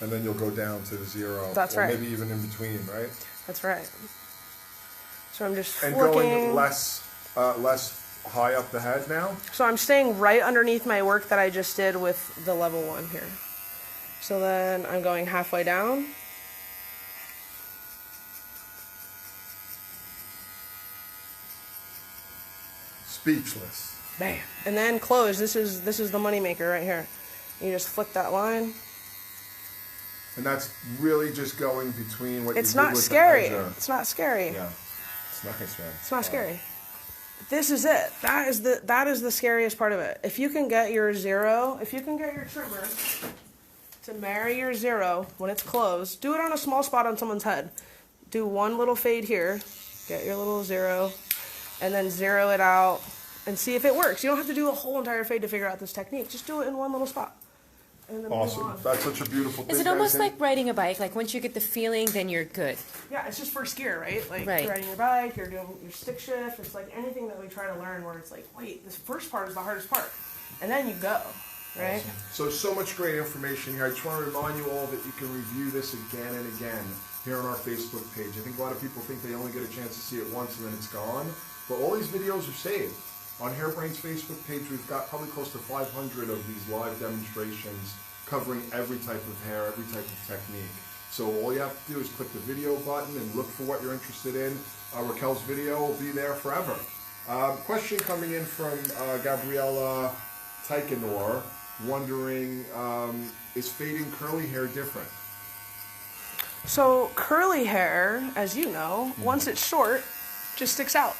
And then you'll go down to the 0. That's or right. Maybe even in between, right? That's right. So I'm just and flicking. going less high up the head now. So I'm staying right underneath my work that I just did with the level 1 here. So then I'm going halfway down. Speechless. Bam. And then close. This is the money maker right here. You just flick that line. And that's really just going between what It's you did not with scary. the edge. It's not scary. Yeah. It's nice, man. It's not scary. This is it. That is the scariest part of it. If you can get your 0, if you can get your trimmer to marry your 0 when it's closed, do it on a small spot on someone's head. Do one little fade here, get your little 0, and then 0 it out and see if it works. You don't have to do a whole entire fade to figure out this technique. Just do it in one little spot. And then move Awesome. on. That's such a beautiful thing. Is it almost like riding a bike? Like once you get the feeling, then you're good. Yeah, it's just first gear, right? Like Right. you're riding your bike, you're doing your stick shift. It's like anything that we try to learn where it's like, wait, this first part is the hardest part. And then you go, right? Awesome. So much great information here. I just want to remind you all that you can review this again and again here on our Facebook page. I think a lot of people think they only get a chance to see it once and then it's gone. But all these videos are saved. On Hairbrain's Facebook page, we've got probably close to 500 of these live demonstrations covering every type of hair, every type of technique. So all you have to do is click the video button and look for what you're interested in. Raquel's video will be there forever. Question coming in from Gabriella Taikanor, wondering, is fading curly hair different? So curly hair, as you know, once it's short, just sticks out.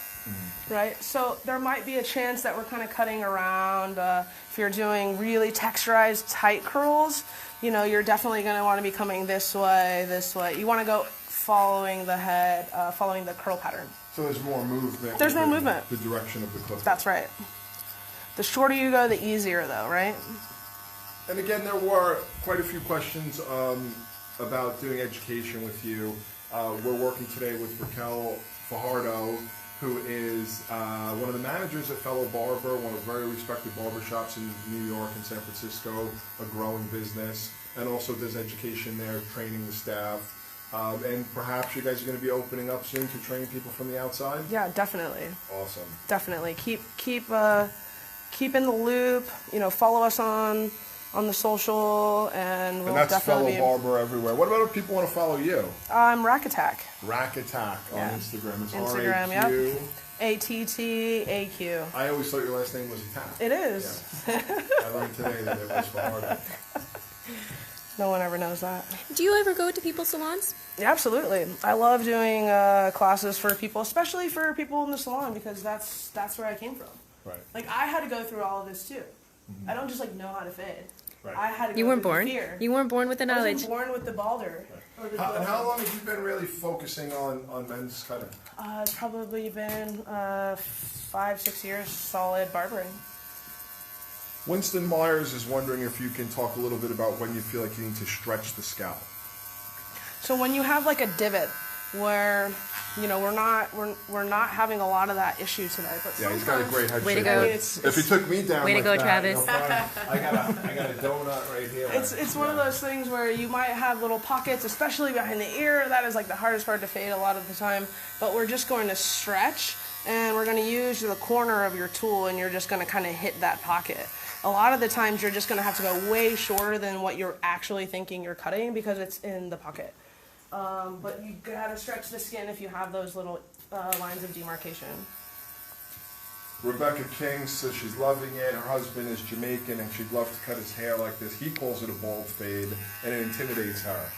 Right? So there might be a chance that we're kind of cutting around. If you're doing really texturized tight curls, you know, you're definitely going to want to be coming this way, this way. You want to go following the head, following the curl pattern. So there's more movement. There's more movement. The direction of the clip. That's right. The shorter you go, the easier though, right? And again, there were quite a few questions about doing education with you. We're working today with Raquel Fajardo, who is one of the managers at Fellow Barber, one of the very respected barbershops in New York and San Francisco, a growing business, and also does education there, training the staff. And perhaps you guys are going to be opening up soon to train people from the outside? Yeah, definitely. Awesome. Definitely. Keep in the loop, you know, follow us on the social, and we'll that's definitely Fellow Barber everywhere. What about if people want to follow you? Rack Attack. Rack Attack on Instagram. It's Instagram, R-A-Q. yep. A-T-T-A-Q. I always thought your last name was Attack. It is. Yeah. I learned today that it was Fajardo. No one ever knows that. Do you ever go to people's salons? Yeah, absolutely. I love doing classes for people, especially for people in the salon, because that's where I came from. Right. Like, I had to go through all of this too. I don't just like know how to fade. Right. I had to go You weren't through the born. fear. You weren't born with the I knowledge. wasn't born with the balder. Or the And how long have you been really focusing on men's cutting? It's probably been 5-6 years solid barbering. Winston Myers is wondering if you can talk a little bit about when you feel like you need to stretch the scalp. So when you have like a divot where, you know, we're not having a lot of that issue today. But Yeah, he's got a great head Way to shape. go. I mean, if he took me down Way to like go, that, Travis. you'll find I got a donut right here. It's one of those things where you might have little pockets, especially behind the ear. That is like the hardest part to fade a lot of the time. But we're just going to stretch, and we're going to use the corner of your tool, and you're just going to kind of hit that pocket. A lot of the times you're just going to have to go way shorter than what you're actually thinking you're cutting because it's in the pocket. But you gotta stretch the skin if you have those little lines of demarcation. Rebecca King says she's loving it. Her husband is Jamaican and she'd love to cut his hair like this. He calls it a bald fade and it intimidates her.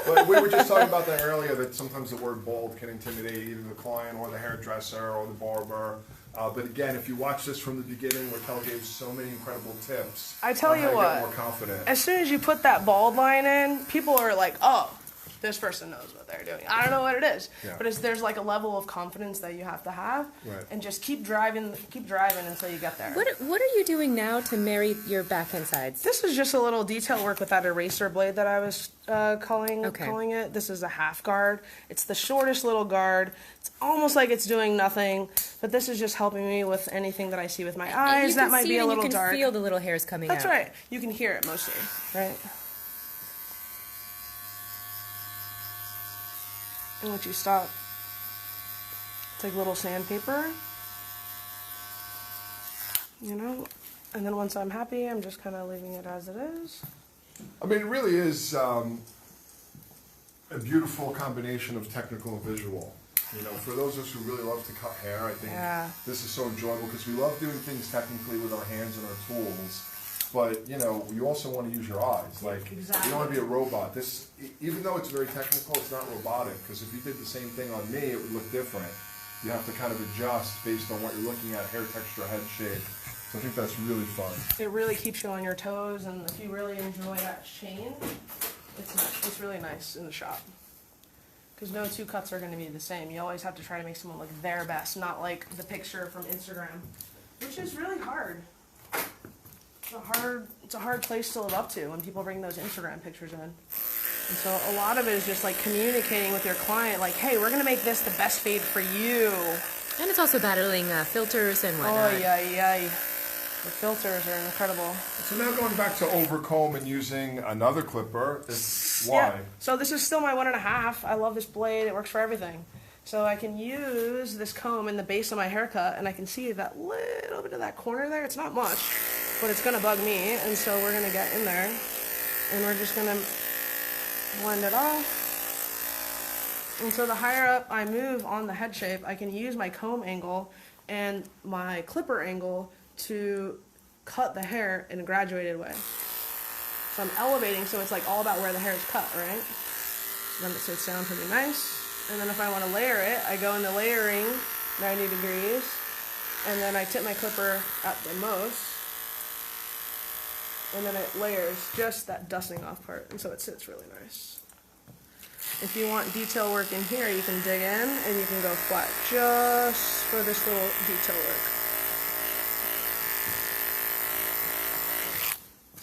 But we were just talking about that earlier, that sometimes the word bald can intimidate either the client or the hairdresser or the barber. But again, if you watch this from the beginning, Raquel gave so many incredible tips. I tell you on how to what, get more confident. as soon as you put that bald line in, people are like, oh, this person knows what they're doing. I don't know what it is, Yeah. but there's like a level of confidence that you have to have, Right. and just keep driving until you get there. What are you doing now to marry your back and sides? This is just a little detail work with that eraser blade that I was calling it. This is a half guard. It's the shortest little guard. It's almost like it's doing nothing, but this is just helping me with anything that I see with my eyes that might be a little dark. You can feel the little hairs coming out. That's right. You can hear it mostly, right? And once you stop, it's like little sandpaper, you know? And then once I'm happy, I'm just kind of leaving it as it is. I mean, it really is a beautiful combination of technical and visual. You know, for those of us who really love to cut hair, I think this is so enjoyable because we love doing things technically with our hands and our tools. But, you know, you also want to use your eyes. Like, you don't want to be a robot. This, even though it's very technical, it's not robotic. Because if you did the same thing on me, it would look different. You have to kind of adjust based on what you're looking at, hair texture, head shape. So I think that's really fun. It really keeps you on your toes, and if you really enjoy that chain, it's really nice in the shop. Because no two cuts are going to be the same. You always have to try to make someone look their best, not like the picture from Instagram, which is really hard. It's a hard place to live up to when people bring those Instagram pictures in. And so a lot of it is just like communicating with your client, like, hey, we're gonna make this the best fade for you. And it's also battling filters and whatnot. Oh yeah. The filters are incredible. So now going back to overcomb and using another clipper, why? Yeah. So this is still my 1.5. I love this blade. It works for everything. So I can use this comb in the base of my haircut, and I can see that little bit of that corner there. It's not much, but it's gonna bug me, and so we're gonna get in there, and we're just gonna blend it off. And so the higher up I move on the head shape, I can use my comb angle and my clipper angle to cut the hair in a graduated way. So I'm elevating, so it's like all about where the hair is cut, right? So then it sits down pretty nice. And then if I want to layer it, I go into layering 90 degrees, and then I tip my clipper at the most, and then it layers just that dusting off part, and so it sits really nice. If you want detail work in here, you can dig in, and you can go flat just for this little detail work.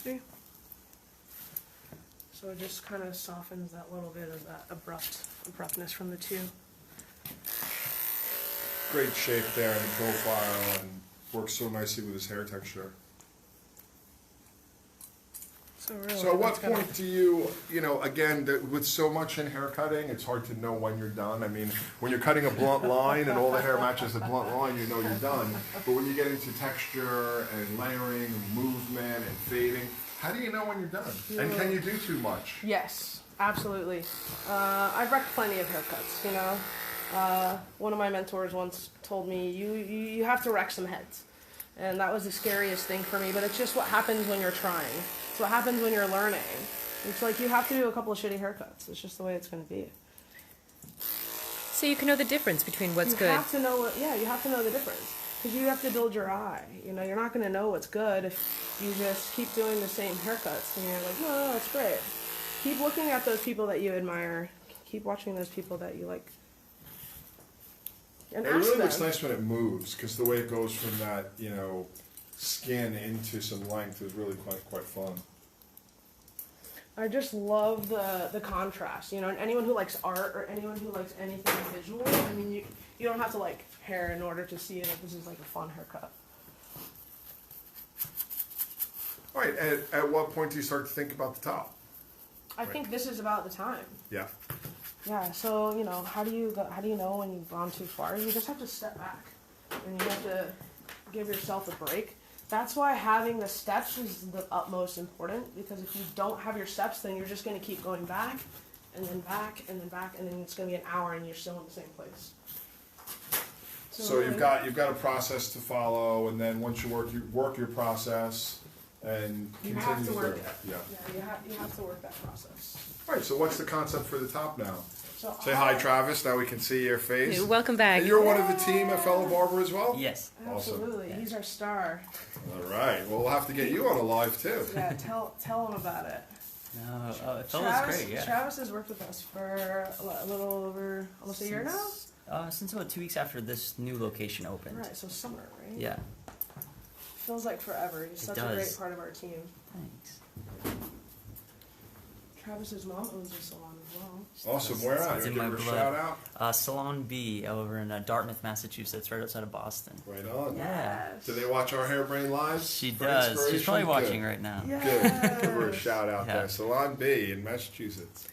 See? So it just kind of softens that little bit of that abruptness from the two. Great shape there in the profile and works so nicely with his hair texture. So at what point do you know, again, with so much in hair cutting, it's hard to know when you're done. I mean, when you're cutting a blunt line and all the hair matches the blunt line, you know you're done. But when you get into texture and layering and movement and fading, how do you know when you're done? And can you do too much? Yes, absolutely. I've wrecked plenty of haircuts, you know. One of my mentors once told me, you have to wreck some heads. And that was the scariest thing for me, but it's just what happens when you're trying. It's what happens when you're learning. It's like you have to do a couple of shitty haircuts. It's just the way it's going to be. So you can know the difference between what's good. You have to know you have to know the difference. Because you have to build your eye. You know, you're not going to know what's good if you just keep doing the same haircuts. And you're like, no, that's great. Keep looking at those people that you admire. Keep watching those people that you like. And it ask really them. looks nice when it moves, because the way it goes from that, you know, skin into some length is really quite fun. I just love the contrast, you know, and anyone who likes art or anyone who likes anything visual, I mean, you don't have to like hair in order to see it if this is like a fun haircut. All right, at what point do you start to think about the top? I think this is about the time. Yeah. Yeah, so, you know, how do you know when you've gone too far? You just have to step back, and you have to give yourself a break. That's why having the steps is the utmost important, because if you don't have your steps, then you're just going to keep going back, and then back, and then back, and then it's going to be an hour, and you're still in the same place. So you've got a process to follow, and then once you work your process, and you continue have to work it. Yeah. Yeah, you have to work that process. All right. So what's the concept for the top now? So Say hi, Travis. Now we can see your face. Welcome back. And you're one of the team, a fellow barber as well? Yes. Absolutely. He's our star. All right. Well, we'll have to get you on a live too. Yeah, tell him about it. No, it felt Travis, great, yeah. Travis has worked with us for a little over almost a year now? Since about 2 weeks after this new location opened. Right, so summer, right? Yeah. Feels like forever. He's such a great part of our team. Thanks. Travis's mom owns a salon as well. Awesome. Where at? It's in Give my her a blood. shout out. Salon B over in Dartmouth, Massachusetts, right outside of Boston. Right on. Yes. Do they watch our Hairbrain lives? She for does. She's inspiration? probably Good. watching right now. Yes. Good. Give her a shout out Yeah. there. Salon B in Massachusetts.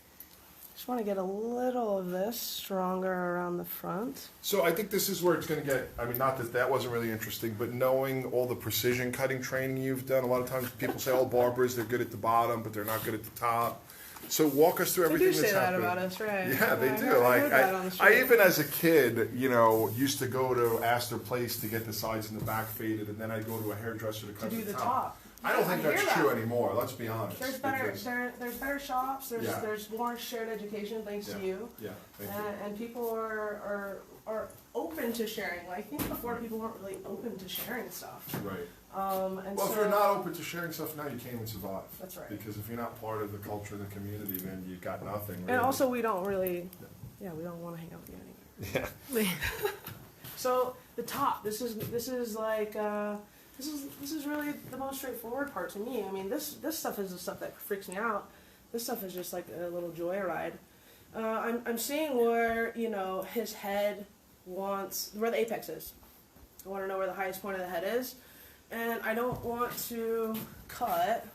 Just want to get a little of this stronger around the front. So I think this is where it's going to get, I mean, not that that wasn't really interesting, but knowing all the precision cutting training you've done, a lot of times people say, oh, barbers, they're good at the bottom, but they're not good at the top. So walk us through everything They do that's say that happening. about us, right? Yeah, they I do. heard that on the I street. even as a kid, you know, used to go to Astor Place to get the sides and the back faded, and then I'd go to a hairdresser to cut do the top. top. I don't think I that's hear true that. anymore. Let's be honest. There's better, because- there's better shops. Yeah. There's more shared education thanks to you, Yeah, thank you. and people are open to sharing. Like, I think before people weren't really open to sharing stuff. Right. And Well, so, if you're not open to sharing stuff now, you can't even survive. That's right. Because if you're not part of the culture and the community, then you've got nothing. Really. And also, we don't really, we don't want to hang out with you anymore. Yeah. So the top, this is like this is really the most straightforward part to me. I mean, this stuff is the stuff that freaks me out. This stuff is just like a little joyride. I'm seeing where, you know, his head wants, where the apex is. I want to know where the highest point of the head is, and I don't want to cut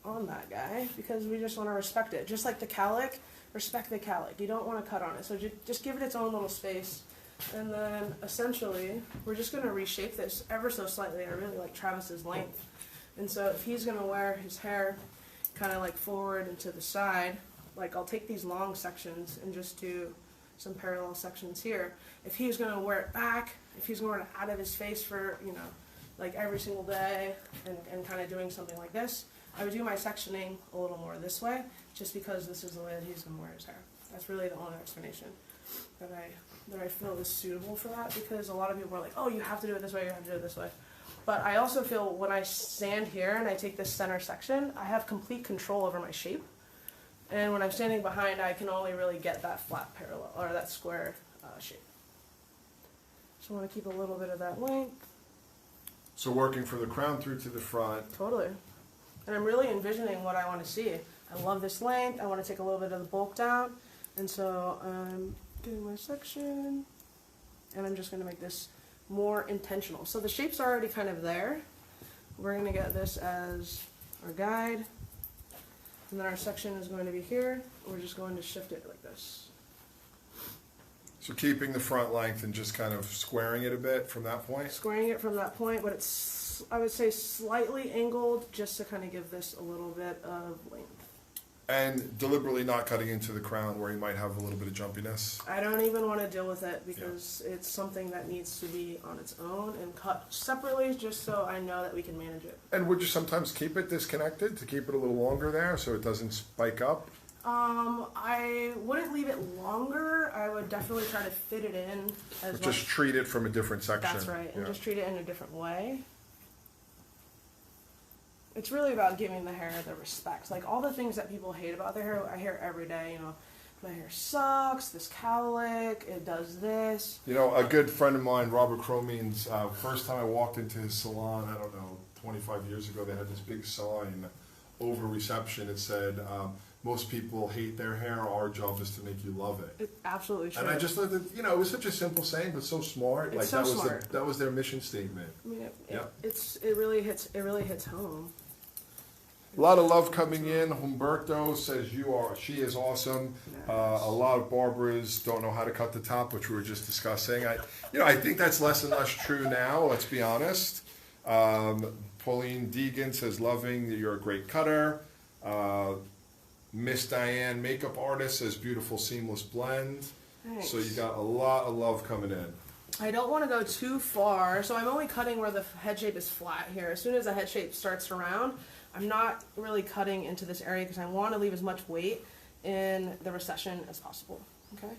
on that guy because we just want to respect it. Just like the cowlick, respect the cowlick. You don't want to cut on it, so just give it its own little space. And then essentially, we're just going to reshape this ever so slightly. I really like Travis's length. And so if he's going to wear his hair kind of like forward and to the side, like I'll take these long sections and just do some parallel sections here. If he's going to wear it back, if he's going to wear it out of his face for, you know, like every single day and kind of doing something like this, I would do my sectioning a little more this way, just because this is the way that he's going to wear his hair. That's really the only explanation that I feel is suitable for that, because a lot of people are like, oh, you have to do it this way, you have to do it this way. But I also feel when I stand here and I take this center section, I have complete control over my shape. And when I'm standing behind, I can only really get that flat parallel, or that square shape. So I want to keep a little bit of that length. So working from the crown through to the front. Totally. And I'm really envisioning what I want to see. I love this length. I want to take a little bit of the bulk down. And so I'm doing my section, and I'm just going to make this more intentional. So the shape's already kind of there. We're going to get this as our guide, and then our section is going to be here. We're just going to shift it like this. So keeping the front length and just kind of squaring it a bit from that point. Squaring it from that point, but it's, I would say, slightly angled just to kind of give this a little bit of length. And deliberately not cutting into the crown where you might have a little bit of jumpiness. I don't even want to deal with it because it's something that needs to be on its own and cut separately, just so I know that we can manage it. And would you sometimes keep it disconnected to keep it a little longer there so it doesn't spike up? I wouldn't leave it longer. I would definitely try to fit it in as Just much. treat it from a different section. That's right, and Yeah. just treat it in a different way. It's really about giving the hair the respect. Like all the things that people hate about their hair, I hear every day. You know, my hair sucks. This cowlick, it does this. You know, a good friend of mine, Robert Cromeans, first time I walked into his salon, I don't know, 25 years ago, they had this big sign over reception. It said, most people hate their hair. Our job is to make you love it. It's absolutely true. And I just thought that, you know, it was such a simple saying, but so smart. It's Like so that was smart. that was their mission statement. I mean, Yep. it really hits home. A lot of love coming in. Humberto says she is awesome. Nice. A lot of barbers don't know how to cut the top, which we were just discussing. I think that's less and less true now. Let's be honest. Pauline Deegan says, loving that you're a great cutter. Miss Diane, makeup artist, says beautiful seamless blend. Thanks. So you got a lot of love coming in. I don't want to go too far, so I'm only cutting where the head shape is flat here. As soon as the head shape starts to round, I'm not really cutting into this area because I want to leave as much weight in the recession as possible, okay?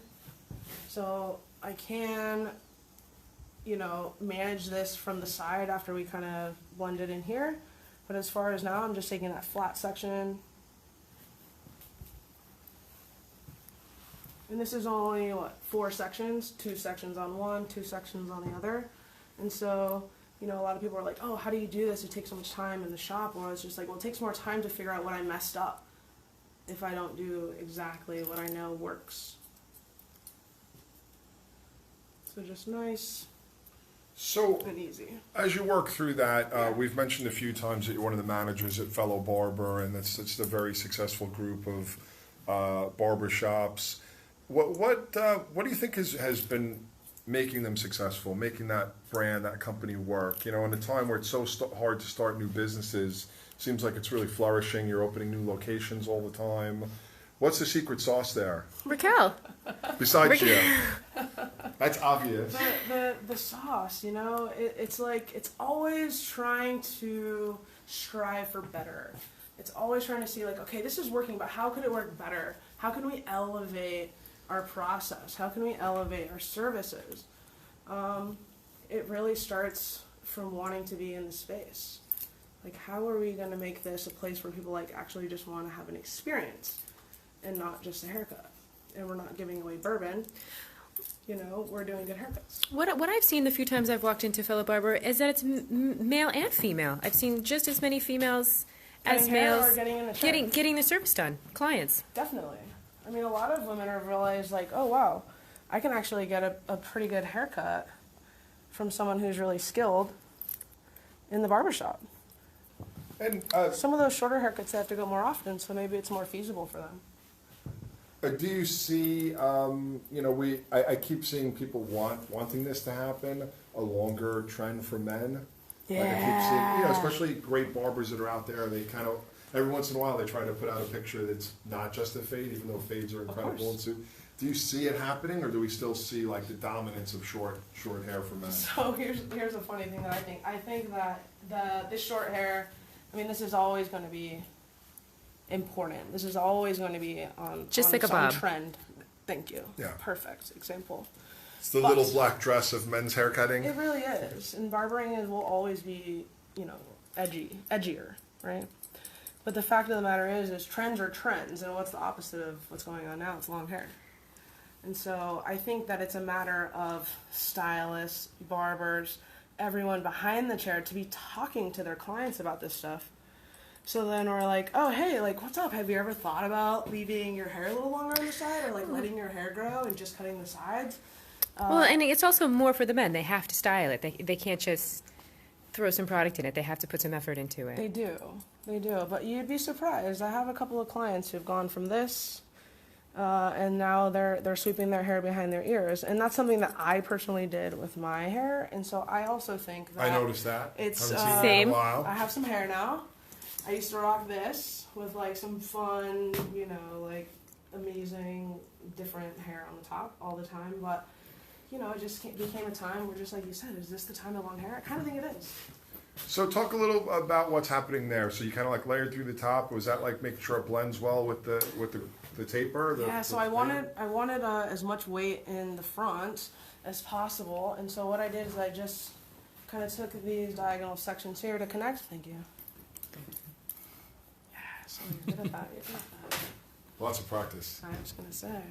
So I can, manage this from the side after we kind of blend it in here. But as far as now, I'm just taking that flat section. And this is only, 4 sections? 2 sections on one, 2 sections on the other. And so, a lot of people are like, oh, how do you do this? It takes so much time in the shop. Or it's just like, well, it takes more time to figure out what I messed up if I don't do exactly what I know works. So just nice So and easy. as you work through that, we've mentioned a few times that you're one of the managers at Fellow Barber, and it's a very successful group of barber shops. What do you think has been making them successful, making that brand, that company work? In a time where it's so hard to start new businesses, seems like it's really flourishing. You're opening new locations all the time. What's the secret sauce there? Raquel. Besides you. That's obvious. The sauce, it's like, it's always trying to strive for better. It's always trying to see like, okay, this is working, but how could it work better? How can we elevate our process? How can we elevate our services? It really starts from wanting to be in the space. Like, how are we going to make this a place where people like actually just want to have an experience and not just a haircut? And we're not giving away bourbon. We're doing good haircuts. What I've seen the few times I've walked into Fellow Barber is that it's male and female. I've seen just as many females as males or getting in the chair. getting the service done. Clients. Definitely. I mean, a lot of women have realized, like, oh, wow, I can actually get a pretty good haircut from someone who's really skilled in the barbershop. And Some of those shorter haircuts they have to go more often, so maybe it's more feasible for them. do you see, I keep seeing people wanting this to happen, a longer trend for men. Yeah. Like I keep seeing, especially great barbers that are out there, they kind of, every once in a while they try to put out a picture that's not just a fade, even though fades are incredible. And so, do you see it happening, or do we still see like the dominance of short hair for men? So here's a funny thing that I think. I think that this short hair, this is always going to be important. This is always going to be on Just like a on bob. trend. Thank you. Yeah. Perfect example. It's the little black dress of men's hair cutting. It really is. And barbering will always be, edgier, right? But the fact of the matter is trends are trends, and what's the opposite of what's going on now? It's long hair. And so I think that it's a matter of stylists, barbers, everyone behind the chair to be talking to their clients about this stuff. So then we're like, oh, hey, like, what's up? Have you ever thought about leaving your hair a little longer on the side, or like letting your hair grow and just cutting the sides? Well, and it's also more for the men. They have to style it. They can't just throw some product in it. They have to put some effort into it. They do. But you'd be surprised. I have a couple of clients who've gone from this, and now they're sweeping their hair behind their ears. And that's something that I personally did with my hair. And so I also think that... I noticed that. It's, Haven't seen that Same. in a while. I have some hair now. I used to rock this with like some fun, like amazing different hair on the top all the time. But, it just became a time where, just like you said, is this the time of long hair? I kind of think it is. So talk a little about what's happening there. So you kind of like layered through the top. Was that like making sure it blends well with the taper? So I wanted as much weight in the front as possible. And so what I did is I just kind of took these diagonal sections here to connect. Thank you. So you're good at that. Lots of practice. I was going to say.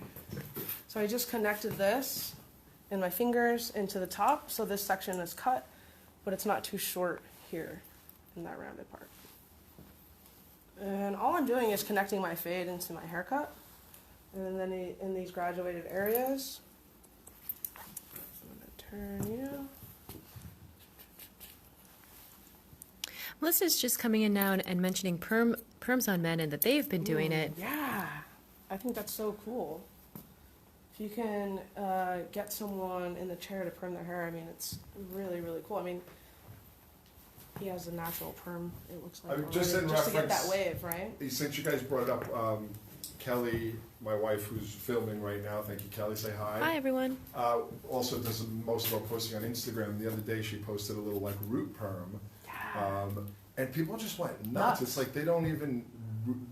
So I just connected this in my fingers into the top, so this section is cut, but it's not too short here in that rounded part. And all I'm doing is connecting my fade into my haircut. And then in these graduated areas, I'm going to turn you. Melissa's just coming in now and mentioning perms on men and that they've been doing it. Yeah, I think that's so cool. If you can get someone in the chair to perm their hair, I mean, it's really, really cool. I mean, he has a natural perm, it looks like, I mean, just to get that wave, right? Since you guys brought it up, Kelly, my wife, who's filming right now, thank you, Kelly, say hi. Hi, everyone. Also does most of our posting on Instagram. The other day she posted a little like root perm. Yeah. And people just went nuts. It's like they don't even,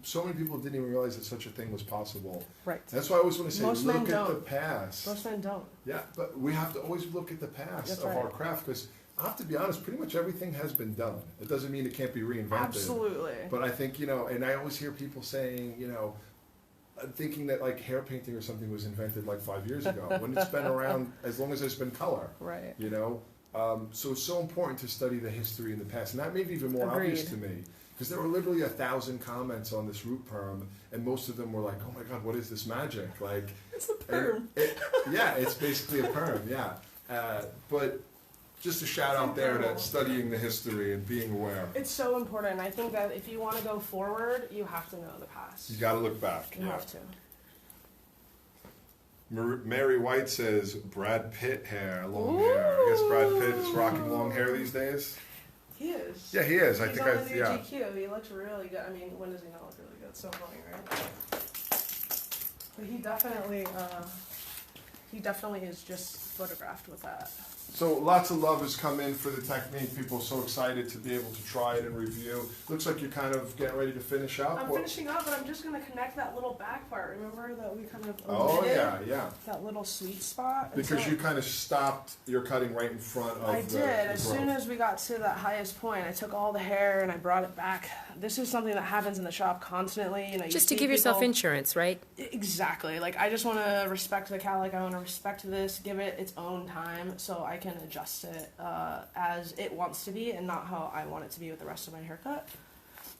so many people didn't even realize that such a thing was possible. Right. That's why I always want to say, Most look men at don't. the past. Most men don't. Yeah, but we have to always look at the past That's of right. our craft, because I have to be honest, pretty much everything has been done. It doesn't mean it can't be reinvented. Absolutely. But I think, and I always hear people saying, thinking that like hair painting or something was invented like 5 years ago, when it's been around as long as there's been color. Right. So it's so important to study the history in the past, and that made it even more obvious to me, because there were literally 1,000 comments on this root perm, and most of them were like, "Oh my God, what is this magic?" Like, it's a perm. Yeah, it's basically a perm. Yeah, but just a shout out there to studying the history and being aware. It's so important. I think that if you want to go forward, you have to know the past. You got to look back. You have to. Mary White says Brad Pitt hair, long hair. I guess Brad Pitt is rocking long hair these days. He is. Yeah, he is. He's on the new GQ. He looks really good. I mean, when does he not look really good? It's so funny, right? But he definitely is just photographed with that. So lots of love has come in for the technique. People are so excited to be able to try it and review. Looks like you're kind of getting ready to finish up. I'm finishing up, but I'm just going to connect that little back part. Remember that we kind of omitted? Yeah. That little sweet spot? Because you kind of stopped your cutting right in front of I did. As soon as we got to that highest point, I took all the hair and I brought it back. This is something that happens in the shop constantly. Just to give yourself insurance, right? Exactly. Like, I just want to respect the cow. Like, I want to respect this, give it its own time so I can adjust it as it wants to be and not how I want it to be with the rest of my haircut.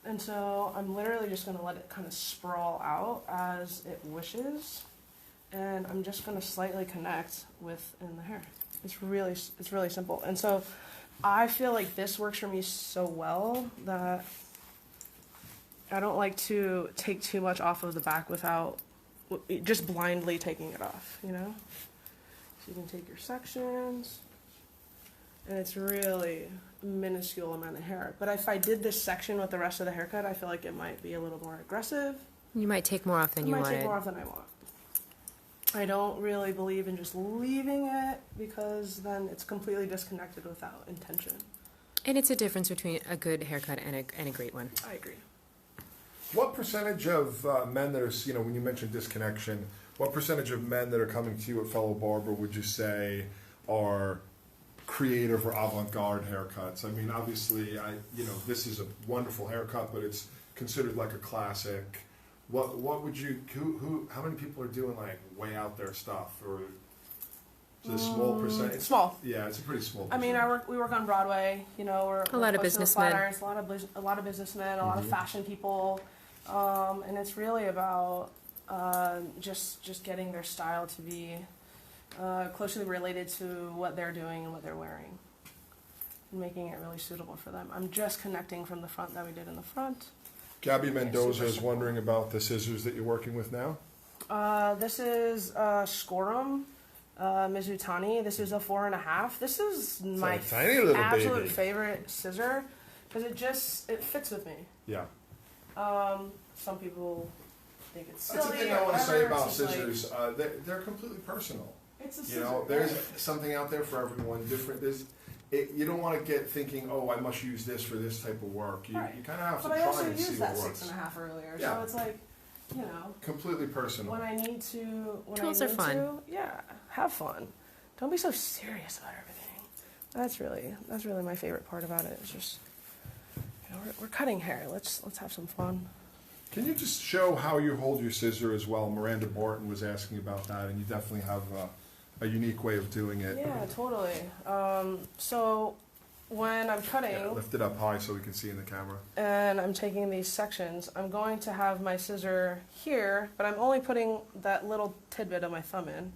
And so I'm literally just going to let it kind of sprawl out as it wishes. And I'm just going to slightly connect within the hair. It's really simple. And so I feel like this works for me so well that I don't like to take too much off of the back without just blindly taking it off, So you can take your sections, and it's really minuscule amount of hair. But if I did this section with the rest of the haircut, I feel like it might be a little more aggressive. You might take more off than you wanted. I might take more off than I want. I don't really believe in just leaving it because then it's completely disconnected without intention. And it's a difference between a good haircut and a great one. I agree. What percentage of men that are, when you mentioned disconnection, what percentage of men that are coming to you at Fellow Barber would you say are creative or avant-garde haircuts? I mean, obviously, this is a wonderful haircut, but it's considered like a classic. What would you, how many people are doing like way out there stuff, or is it a small percentage? Small. Yeah, it's a pretty small I percentage. mean, we work on Broadway, we're a lot of businessmen, a lot of businessmen, a lot of fashion people, and it's really about just getting their style to be closely related to what they're doing and what they're wearing, and making it really suitable for them. I'm just connecting from the front that we did in the front. Gabby Mendoza is wondering about the scissors that you're working with now. This is Scorum Mizutani. This is a 4.5. This is my tiny little absolute baby. favorite scissor because it fits with me. Yeah. Some people think it's silly. That's the thing I want to say about scissors. They're completely personal. It's a scissor. There's something out there for everyone. Different. You don't want to get thinking, oh, I must use this for this type of work. You kind of have to try and see what works. But I also used that 6.5 earlier, so it's like, completely personal. When I need to, tools are fun. Have fun. Don't be so serious about everything. That's really my favorite part about it. It's just, we're cutting hair. Let's have some fun. Can you just show how you hold your scissor as well? Miranda Barton was asking about that, and you definitely have a unique way of doing it. Yeah, totally. So when I'm cutting, Yeah, lift it up high so we can see in the camera. and I'm taking these sections, I'm going to have my scissor here, but I'm only putting that little tidbit of my thumb in.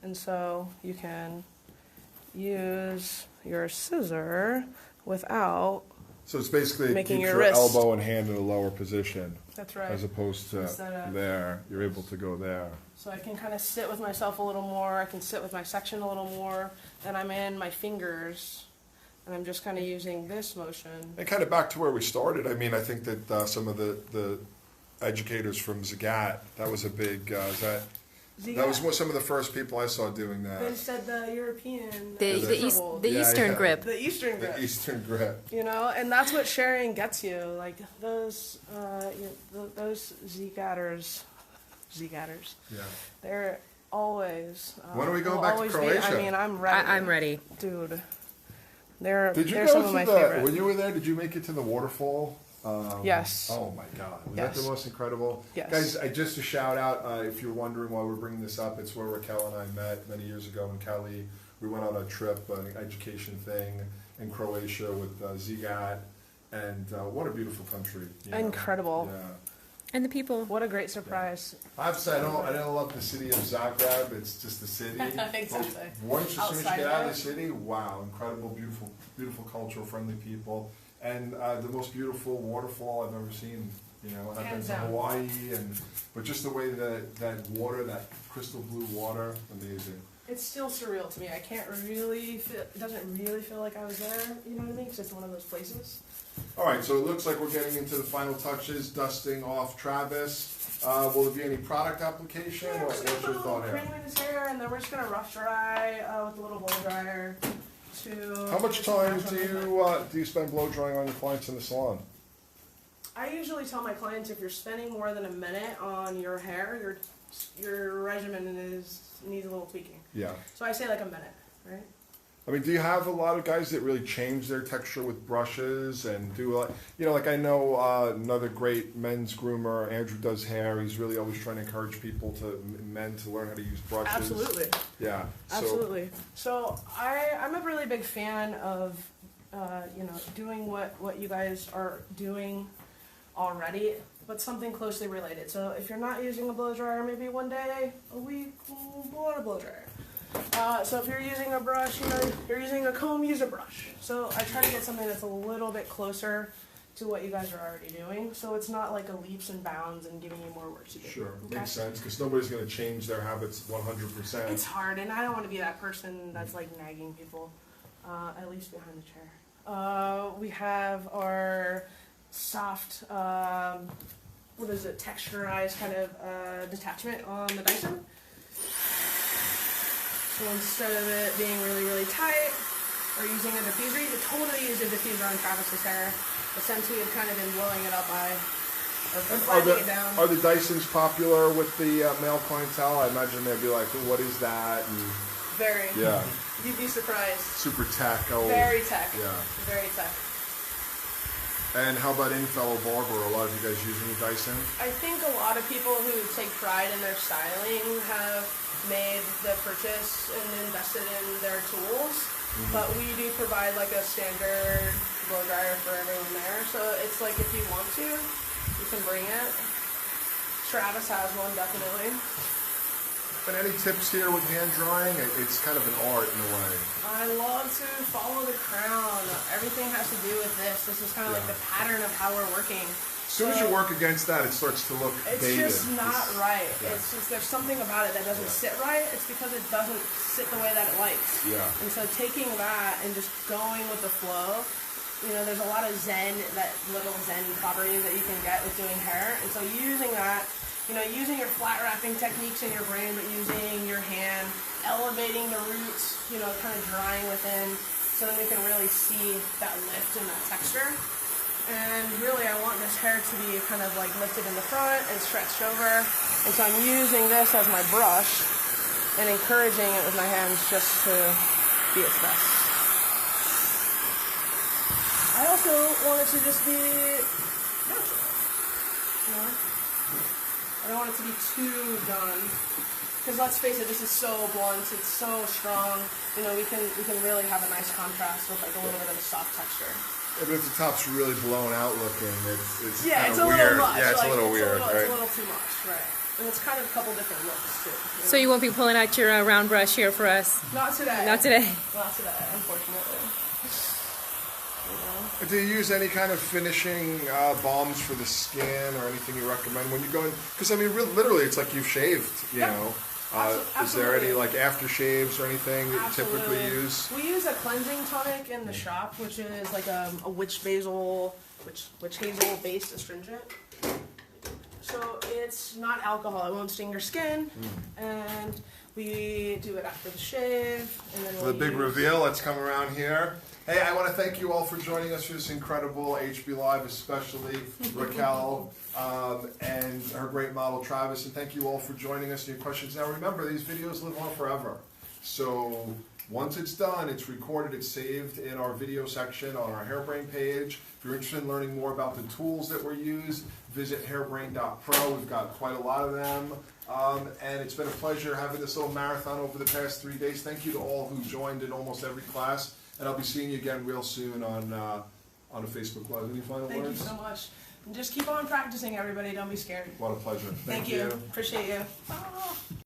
And so you can use your scissor without, So it's basically making keeps your your wrist. elbow and hand in a lower position. that's right. As opposed to Instead of- there. You're able to go there. So I can kind of sit with myself a little more, I can sit with my section a little more, and I'm in my fingers, and I'm just kind of using this motion. And kind of back to where we started, I mean, I think that some of the educators from Zagat, that was a big, that was some of the first people I saw doing that. They said the European, The Yeah, Eastern yeah. grip. the Eastern grip. The Eastern grip. You know, and that's what sharing gets you. Like those Z-gatters, Yeah. they're always. When are we going will back to always Croatia? I mean, I'm ready. I'm ready. dude. They're Did you they're go some of to my the, favorite. when you were there, did you make it to the waterfall? Yes. Oh my God. Was Yes. that the most incredible? Yes. Guys, just to shout out, if you're wondering why we're bringing this up, it's where Raquel and I met many years ago in Cali. We went on a trip, an education thing in Croatia with Zigat, and what a beautiful country. You know? Incredible. Yeah. And the people. What a great surprise. I have to say, I don't love the city of Zagreb. It's just the city. Exactly. But once as soon as you Outside get out of of the city, wow, incredible, beautiful, beautiful culture, friendly people, and the most beautiful waterfall I've ever seen. You know, I've been Hands to down. Hawaii, but just the way that water, that crystal blue water, amazing. It's still surreal to me. I can't really feel. It doesn't really feel like I was there. You know what I mean? Because it's one of those places. All right, so it looks like we're getting into the final touches, dusting off Travis. Will there be any product application? Yeah, we're What's just gonna your put a little thought cream here? in his hair, and then we're just gonna rough dry with a little blow dryer. How much time do you spend blow drying on your clients in the salon? I usually tell my clients if you're spending more than a minute on your hair, your regimen needs a little tweaking. Yeah. So I say like a minute, right? I mean, do you have a lot of guys that really change their texture with brushes and do like, you know, like I know another great men's groomer, Andrew does hair. He's really always trying to encourage people men to learn how to use brushes. Absolutely. Yeah. Absolutely. So I'm a really big fan of, doing what you guys are doing already, but something closely related. So if you're not using a blow dryer, maybe one day a week, blow on a blow dryer. So if you're using a brush, you're using a comb, use a brush. So I try to get something that's a little bit closer to what you guys are already doing, so it's not like a leaps and bounds and giving you more work to do. Sure, Okay? makes sense, because nobody's going to change their habits 100%. It's hard, and I don't want to be that person that's like nagging people, at least behind the chair. We have our soft, texturized kind of detachment on the Dyson. So instead of it being really, really tight, or using a diffuser, you could totally use a diffuser on Travis's hair. But since we had kind of been blowing it up, blending it down. Are the Dysons popular with the male clientele? I imagine they'd be like, well, what is that? And Very. yeah, You'd be surprised. super tech. Oh, Very tech. yeah. Very tech. And how about any fellow barber? A lot of you guys using the Dyson? I think a lot of people who take pride in their styling have made the purchase and invested in their tools. Mm-hmm. But we do provide like a standard blow dryer for everyone there. So it's like if you want to, you can bring it. Travis has one, definitely. And any tips here with hand drying? It's kind of an art in a way. I love to follow the crown. Everything has to do with this. This is kind of like the pattern of how we're working. As soon as you work against that, it starts to look dated. It's just not right. Yeah. It's just there's something about it that doesn't sit right. It's because it doesn't sit the way that it likes. Yeah. And so taking that and just going with the flow, there's a lot of little zen properties that you can get with doing hair. And so using that, using your flat wrapping techniques in your brain, but using your hand, elevating the roots, kind of drying within, so then we can really see that lift and that texture. And really I want this hair to be kind of like lifted in the front and stretched over. And so I'm using this as my brush and encouraging it with my hands just to be its best. I also want it to just be natural. I don't want it to be too done. Because let's face it, this is so blunt, it's so strong. You know, we can really have a nice contrast with like a little bit of a soft texture. Yeah, but if the top's really blown out looking, it's Yeah, kind it's of a weird. little much. Yeah, it's like, a little weird, It's right? a little too much, right? And it's kind of a couple different looks too. So you won't be pulling out your round brush here for us? Not today. Not today. Not today, unfortunately. Do you use any kind of finishing balms for the skin or anything you recommend when you go in? Because I mean, literally, it's like you've shaved, you know. Is there any like aftershaves or anything that you typically use? We use a cleansing tonic in the shop, which is like a witch hazel based astringent. So it's not alcohol; it won't sting your skin, and we do it after the shave. And then For the big reveal, let's come around here. Hey, I want to thank you all for joining us for this incredible HB Live, especially Raquel and her great model Travis. And thank you all for joining us and your questions. Now remember, these videos live on forever. So once it's done, it's recorded, it's saved in our video section on our Hairbrain page. If you're interested in learning more about the tools that were used, visit hairbrain.pro. We've got quite a lot of them. And it's been a pleasure having this little marathon over the past 3 days. Thank you to all who joined in almost every class. And I'll be seeing you again real soon on a Facebook Live. Any final words? Thank you so much. And just keep on practicing, everybody. Don't be scared. What a pleasure. Thank you. Appreciate you.